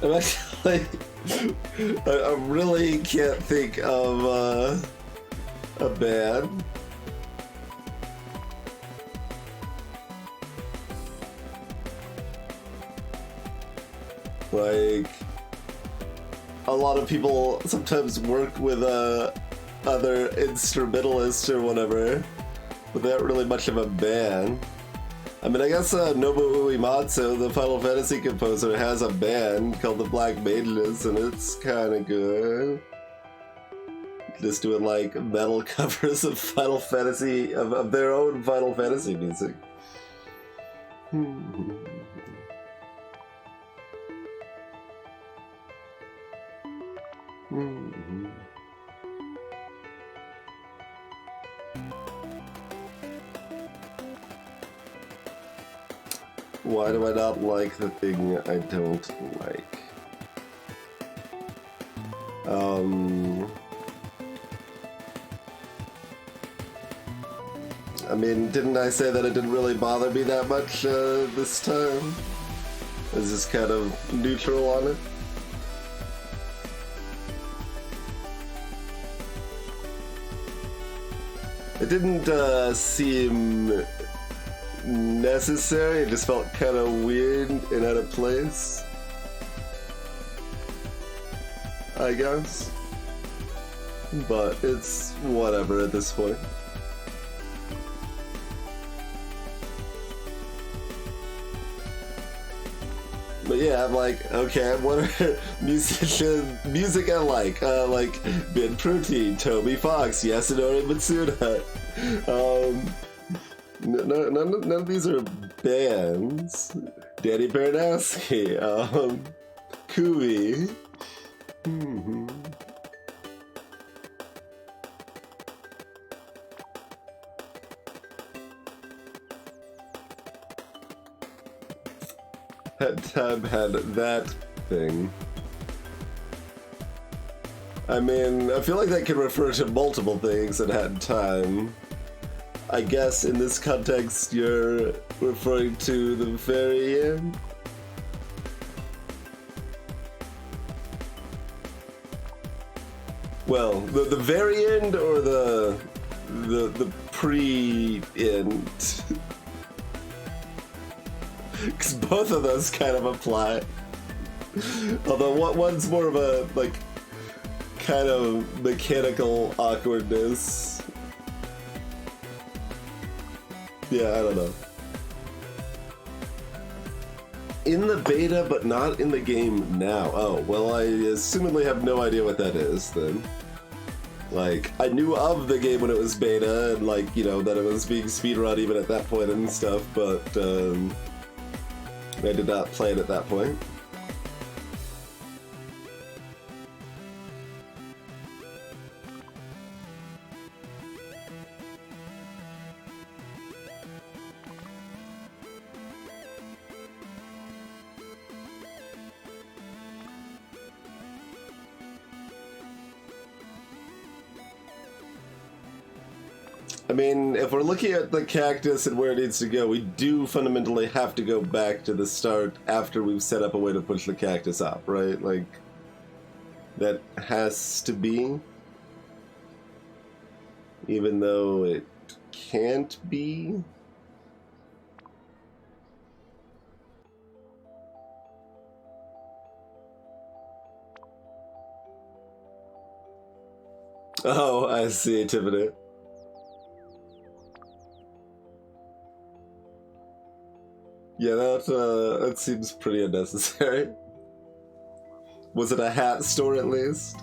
I'm actually, I really can't think of a band. Like, a lot of people sometimes work with other instrumentalists or whatever, without really much of a band. I mean, I guess Nobuo Uematsu, the Final Fantasy composer, has a band called the Black Maidens, and it's kind of good. Just doing like metal covers of Final Fantasy, of their own Final Fantasy music. Why do I not like the thing I don't like? I mean, didn't I say that it didn't really bother me that much this time? I was just kind of neutral on it. It didn't seem necessary, it just felt kind of weird and out of place, I guess. But it's whatever at this point. But yeah, I'm like, okay, what are music I like Ben Protein, Toby Fox, Yasunori Mitsuda. None of these are bands. Danny Baranowski, Kui. Mhm. That tab had that thing. I mean, I feel like that could refer to multiple things that had time. I guess in this context you're referring to the very end? Well, the very end or the pre-end? Because both of those kind of apply. Although one's more of a, like, kind of mechanical awkwardness. Yeah, I don't know. In the beta, but not in the game now. Oh, well, I assumedly have no idea what that is, then. Like, I knew of the game when it was beta, and, like, you know, that it was being speedrun even at that point and stuff, but, I did not play it at that point. I mean, if we're looking at the cactus and where it needs to go, we do fundamentally have to go back to the start after we've set up a way to push the cactus up, right? Like, that has to be. Even though it can't be. Oh, I see, Tiffany. Yeah, that seems pretty unnecessary. Was it a hat store at least?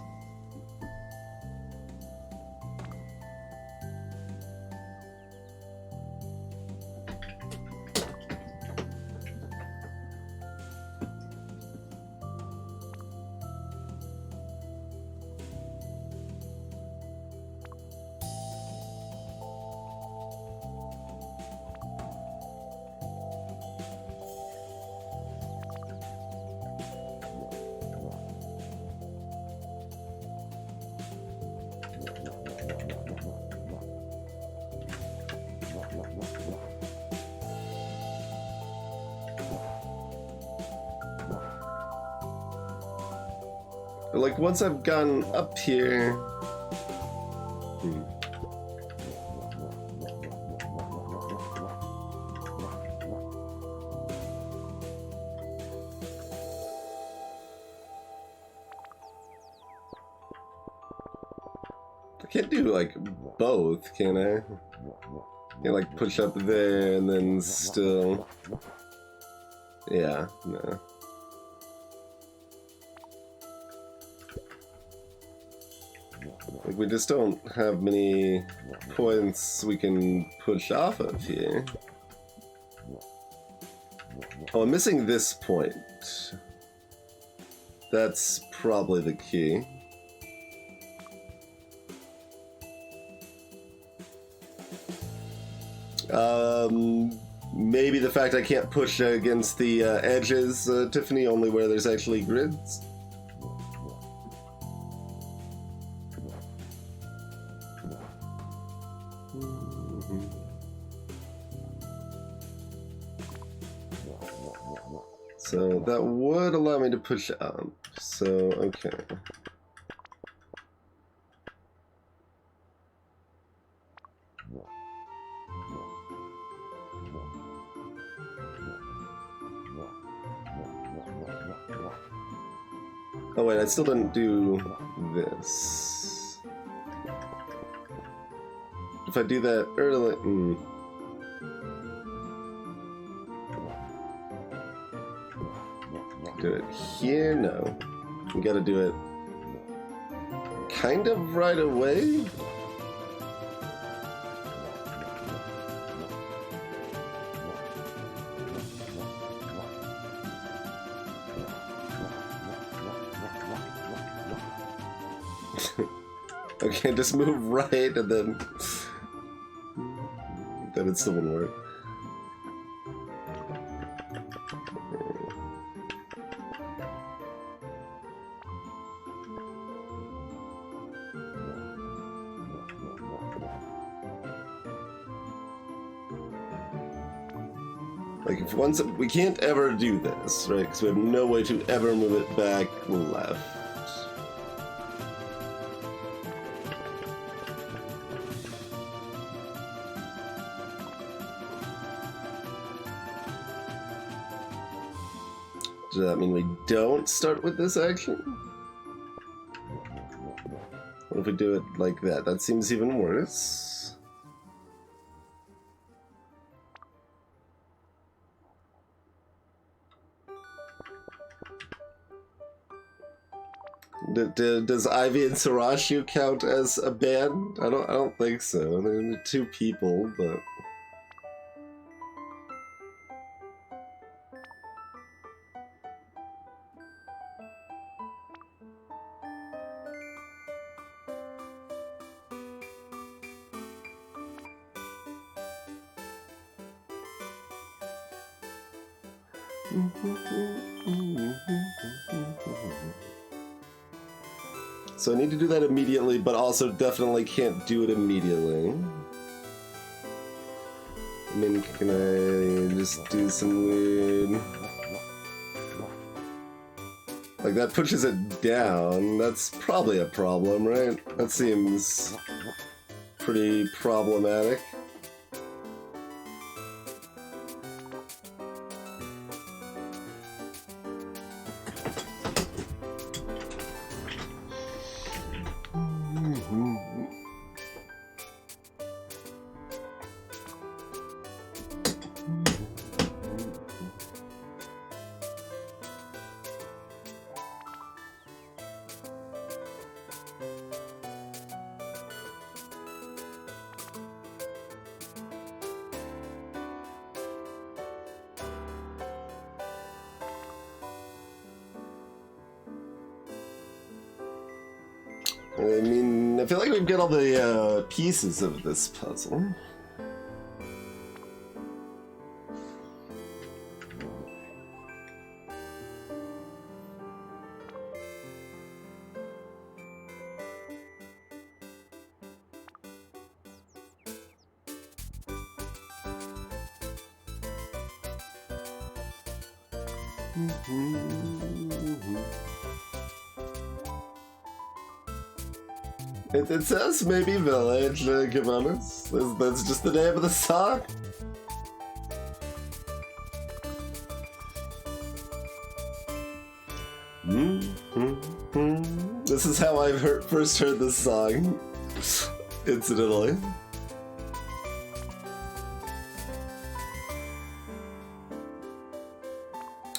Like, once I've gone up here... I can't do, like, both, can I? You like, push up there and then still... Yeah, no. Like, we just don't have many points we can push off of here. Oh, I'm missing this point. That's probably the key. Maybe the fact I can't push against the edges, Tiffany, only where there's actually grids. So that would allow me to push up. So, okay. Oh wait, I still didn't do this. If I do that early... Do it here? No. We gotta do it kind of right away? Okay, just move right and then it still wouldn't work. Like, if once we can't ever do this, right? Because we have no way to ever move it back left. Does that mean we don't start with this action? What if we do it like that? That seems even worse. Does Ivy and Sarashu count as a band? I don't think so. They're only 2 people, but so I need to do that immediately, but also definitely can't do it immediately. I mean, can I just do some weird... Like, that pushes it down. That's probably a problem, right? That seems pretty problematic. I mean, I feel like we've got all the pieces of this puzzle. It says maybe village, Giovannis. That's just the name of the song. This is how I first heard this song, incidentally.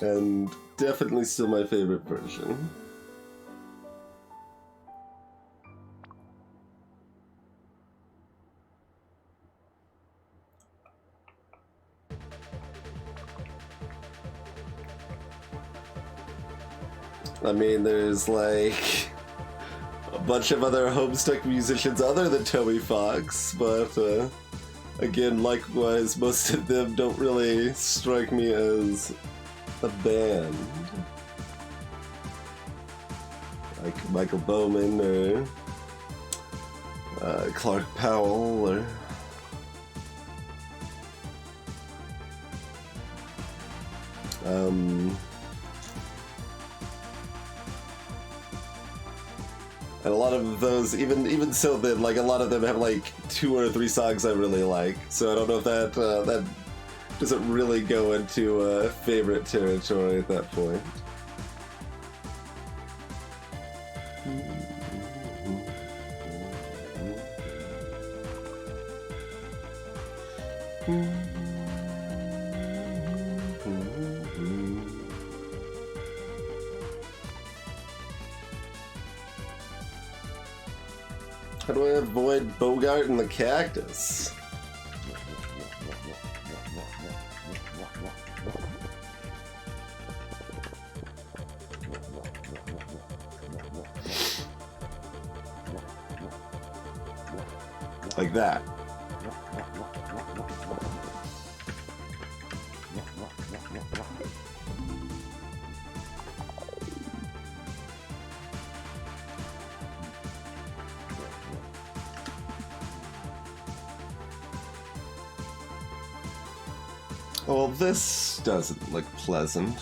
And definitely still my favorite version. I mean, there's like a bunch of other Homestuck musicians other than Toby Fox, but again, likewise, most of them don't really strike me as a band. Like Michael Bowman or Clark Powell or... And a lot of those, even so, then like a lot of them have like 2 or 3 songs I really like. So I don't know if that that doesn't really go into favorite territory at that point. How do I avoid Bogart and the cactus? Like that. Well, this doesn't look pleasant.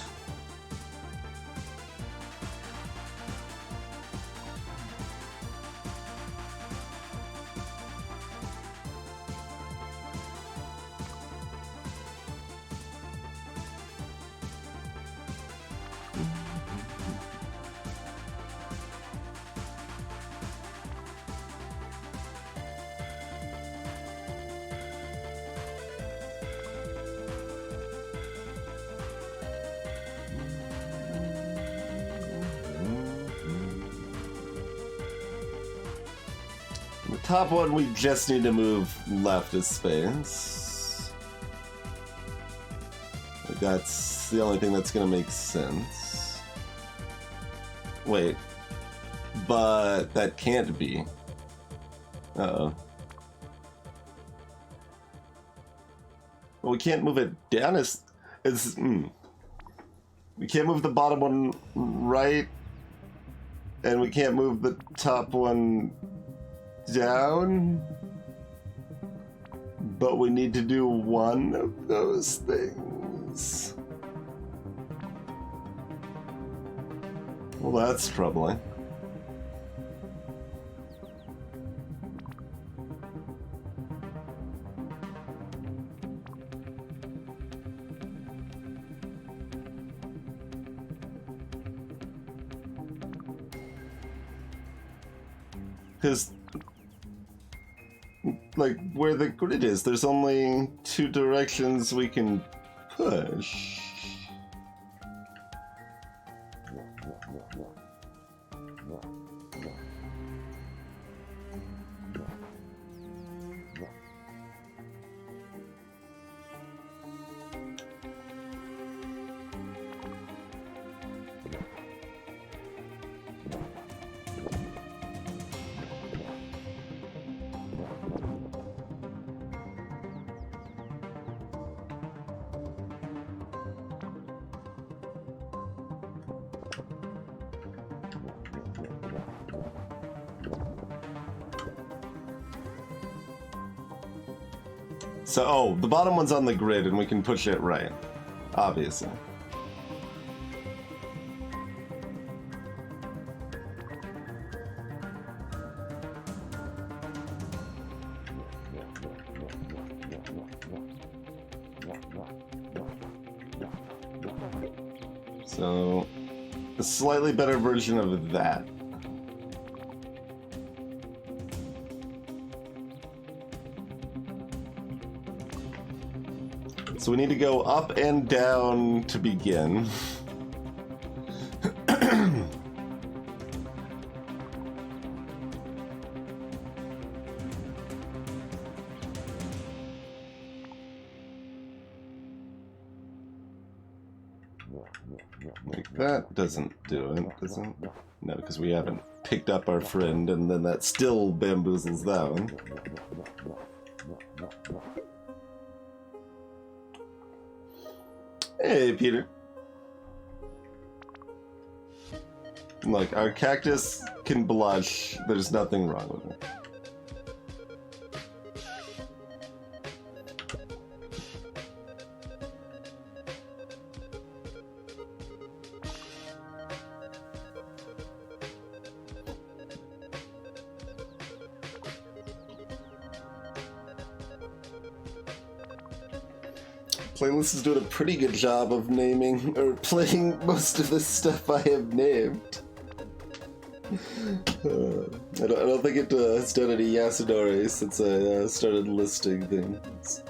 The top one, we just need to move left a space. That's the only thing that's gonna make sense. Wait. But that can't be. Uh-oh. Well, we can't move it down as... We can't move the bottom one right, and we can't move the top one down, but we need to do one of those things. Well, that's troubling. Because, like, where the grid is, there's only two directions we can push. So, oh, the bottom one's on the grid and we can push it right, obviously. So, a slightly better version of that. So we need to go up and down to begin. Like that doesn't do it, does it? No, because we haven't picked up our friend, and then that still bamboozles that one. Hey, Peter. Look, our cactus can blush. There's nothing wrong with it. Playlist is doing a pretty good job of naming or playing most of the stuff I have named. I don't think it has done any Yasunori since I started listing things.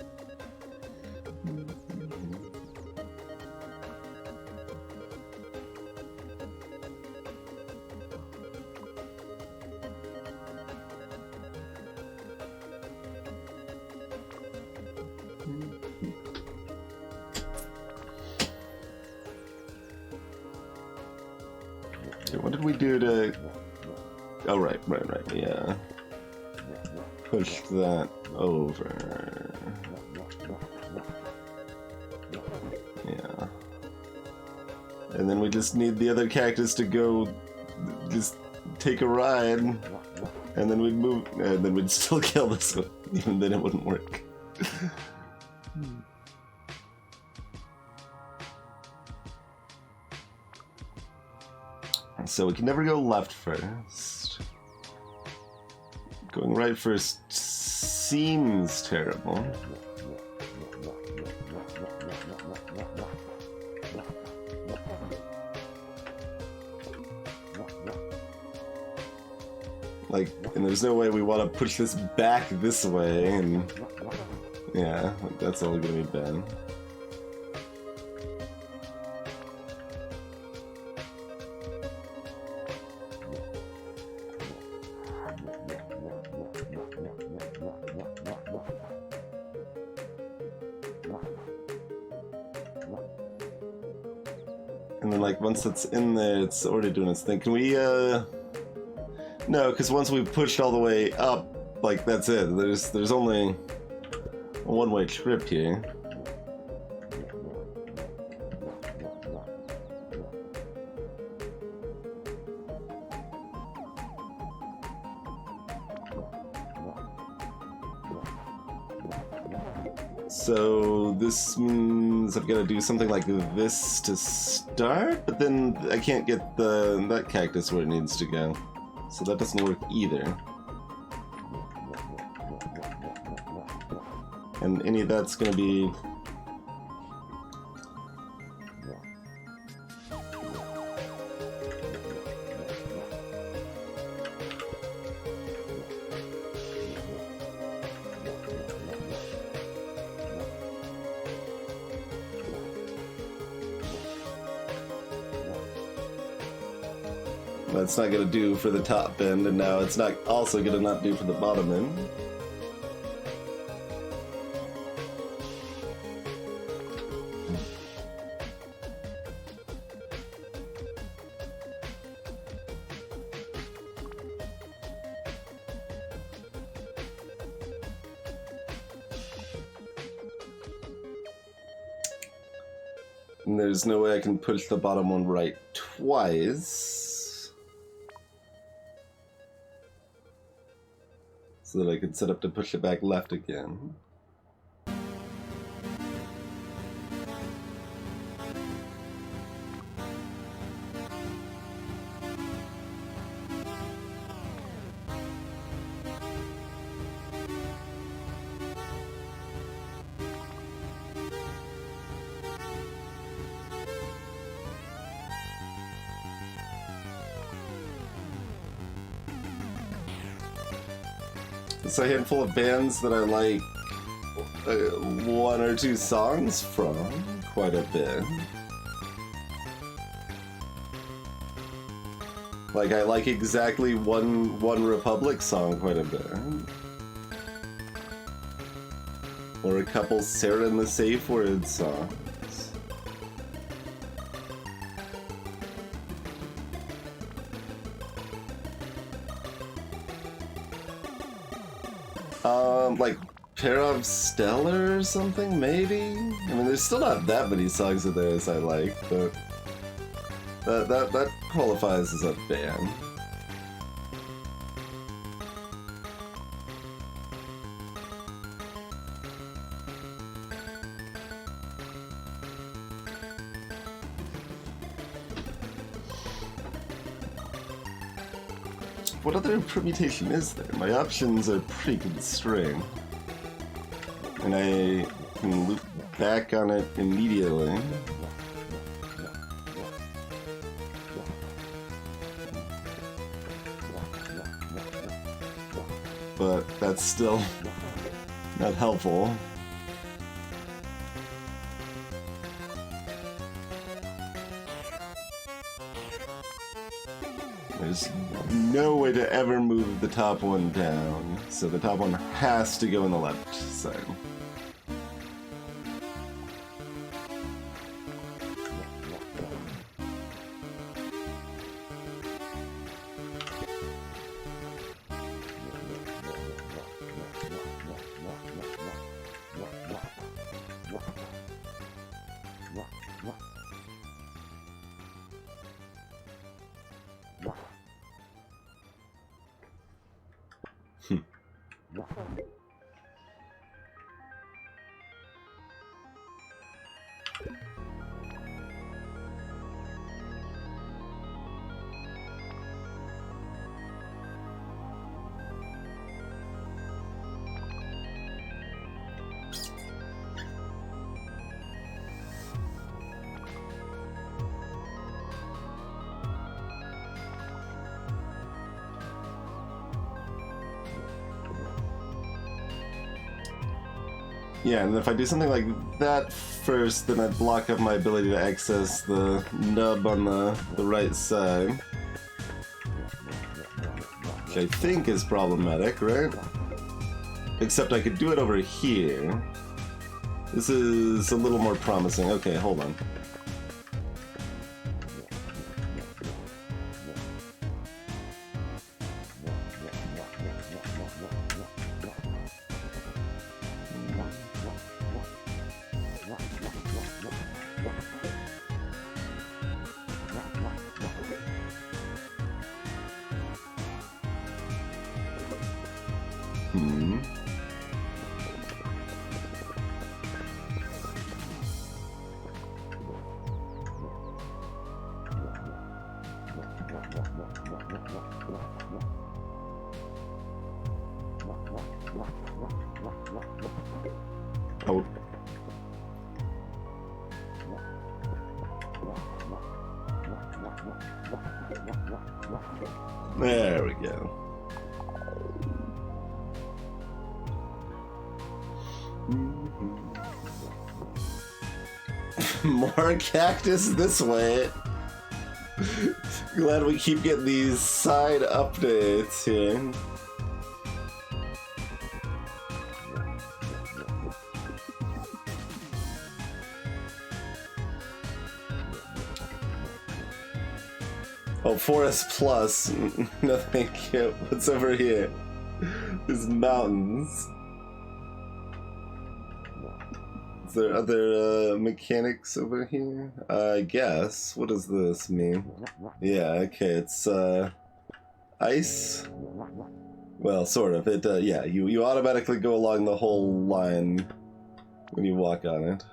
What did we do to... Oh, right, yeah. push that over. Yeah. And then we just need the other cactus to go just take a ride, and then we'd move, and then we'd still kill this one. Even then it wouldn't work. So we can never go left first. Going right first seems terrible. Like, and there's no way we want to push this back this way, and yeah, that's only gonna be bad. And then, like, once it's in there, it's already doing its thing. Can we, no, because once we've pushed all the way up, like, that's it. There's only a one-way trip here. So this means I've got to do something like this to start, but then I can't get that cactus where it needs to go. So that doesn't work either. And any of that's going to be... That's not going to do for the top end, and now it's not also going to not do for the bottom end. And there's no way I can push the bottom one right twice. So that I could set up to push it back left again. It's a handful of bands that I like one or two songs from quite a bit. Like, I like exactly one Republic song quite a bit. Or a couple Sarah and the Safe Word songs. Like Perov Stellar or something, maybe? I mean, there's still not that many songs of theirs I like, but that qualifies as a band. What other permutation is there? My options are pretty constrained. And I can loop back on it immediately. But that's still not helpful. There's no way to ever move the top one down, so the top one has to go in the left side. Yeah, and if I do something like that first, then I block up my ability to access the nub on the right side. Which I think is problematic, right? Except I could do it over here. This is a little more promising. Okay, hold on. Oh. There we go. More cactus this way. Glad we keep getting these side updates here. Oh, Forest Plus. No thank you. What's over here? There's mountains. Is there other mechanics over here? I guess. What does this mean? Yeah, okay, it's ice? Well, sort of. It yeah, you automatically go along the whole line when you walk on it.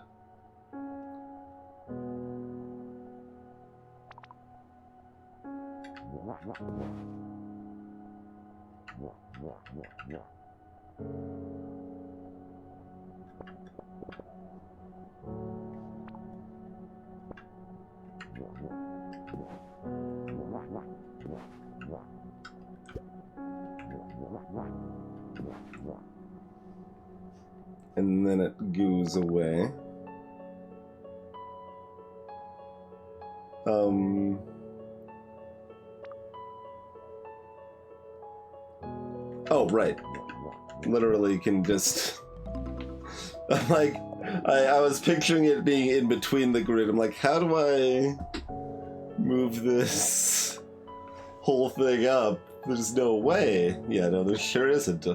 And then it goes away. Oh, right. Literally you can just... I'm like... I was picturing it being in between the grid. I'm like, how do I move this whole thing up? There's no way. Yeah, no, there sure isn't.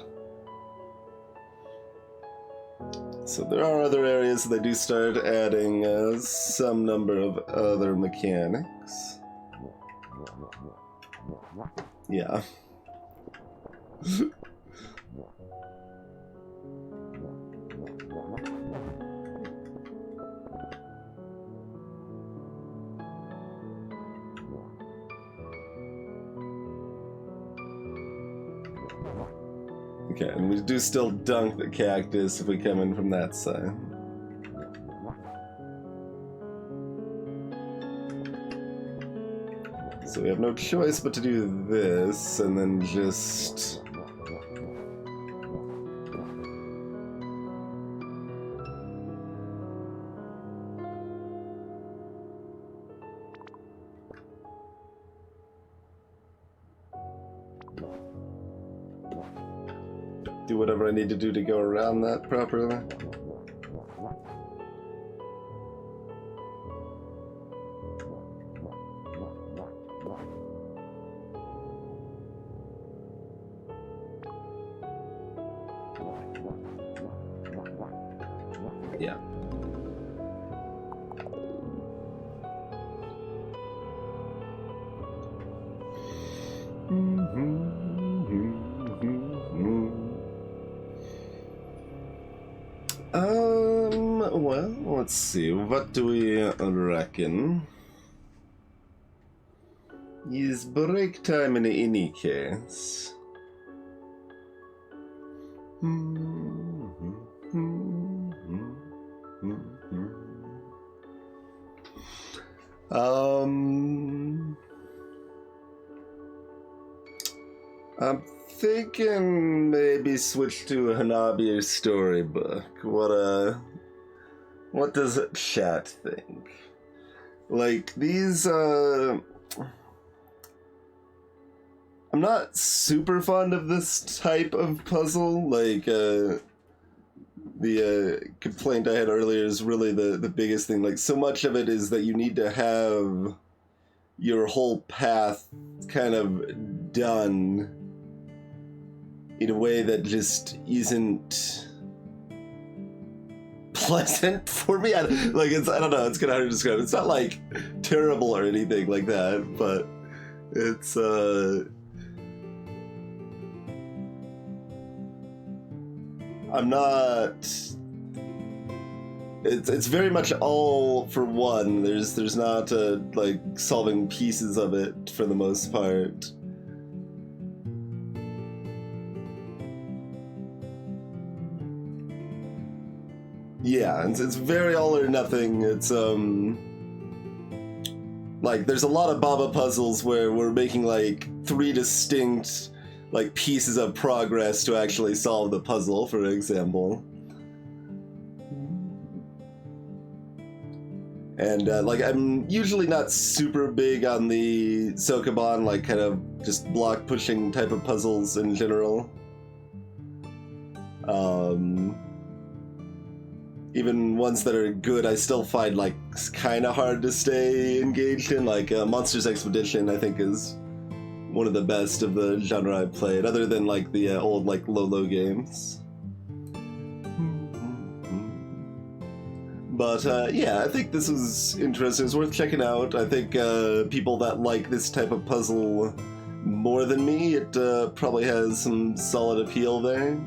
So there are other areas that they do start adding some number of other mechanics. Yeah. Okay, and we do still dunk the cactus if we come in from that side. So we have no choice but to do this, and then just... do whatever I need to do to go around that properly. Yeah. Well, let's see. What do we reckon? Is break time in any case? I'm thinking maybe switch to a Hanabi or storybook. What does chat think? Like, these, I'm not super fond of this type of puzzle. Like, the complaint I had earlier is really the biggest thing. Like, so much of it is that you need to have your whole path kind of done in a way that just isn't pleasant for me. I don't know, it's kind of hard to describe. It's not like terrible or anything like that, but it's I'm not. It's very much all for one. There's not like solving pieces of it for the most part. Yeah, it's very all or nothing. It's like there's a lot of Baba puzzles where we're making like 3 distinct like pieces of progress to actually solve the puzzle, for example. And like I'm usually not super big on the Sokoban, like kind of just block pushing type of puzzles in general. Even ones that are good, I still find like kind of hard to stay engaged in. Like Monsters Expedition, I think is one of the best of the genre I've played, other than like the old like Lolo games. But yeah, I think this was interesting. It's worth checking out. I think people that like this type of puzzle more than me, it probably has some solid appeal there.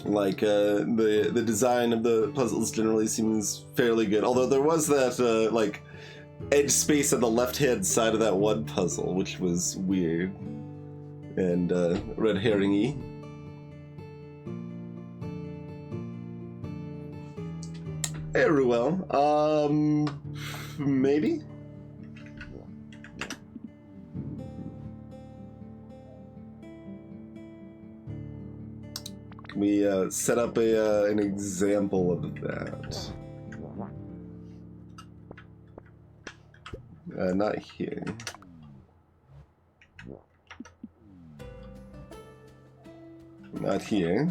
Like, the design of the puzzles generally seems fairly good. Although there was that, like, edge space on the left-hand side of that one puzzle, which was weird. And, red herring-y. Hey, Ruel. Maybe? We set up an example of that. Not here. Not here.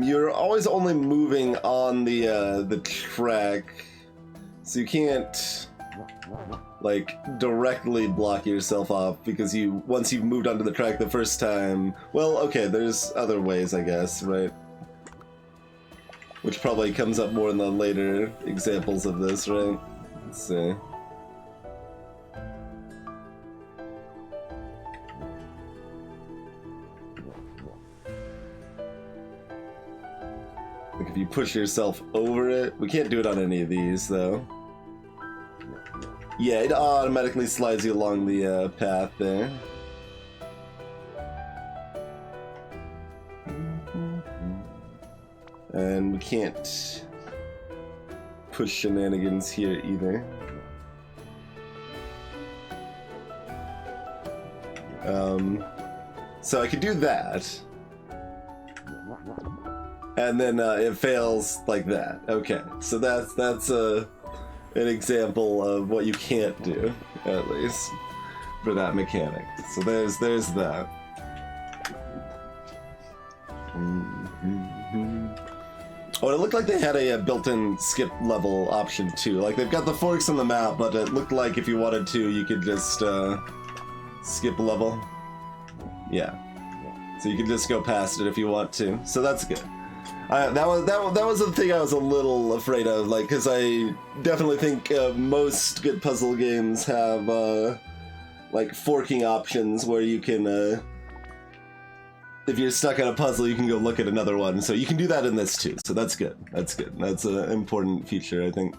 You're always only moving on the track, so you can't like directly block yourself off because once you've moved onto the track the first time. Well, okay, there's other ways, I guess, right? Which probably comes up more in the later examples of this, right? Let's see. Like if you push yourself over it. We can't do it on any of these, though. Yeah, it automatically slides you along the path there. And we can't push shenanigans here either. So I could do that. And then it fails like that. Okay, so that's an example of what you can't do, at least, for that mechanic. So there's that. Oh, and it looked like they had a built-in skip level option too. Like they've got the forks on the map, but it looked like if you wanted to, you could just skip a level. Yeah. So you could just go past it if you want to. So that's good. That was the thing I was a little afraid of, like, because I definitely think most good puzzle games have like forking options where you can, if you're stuck on a puzzle, you can go look at another one. So you can do that in this too. So that's good. That's good. That's an important feature, I think.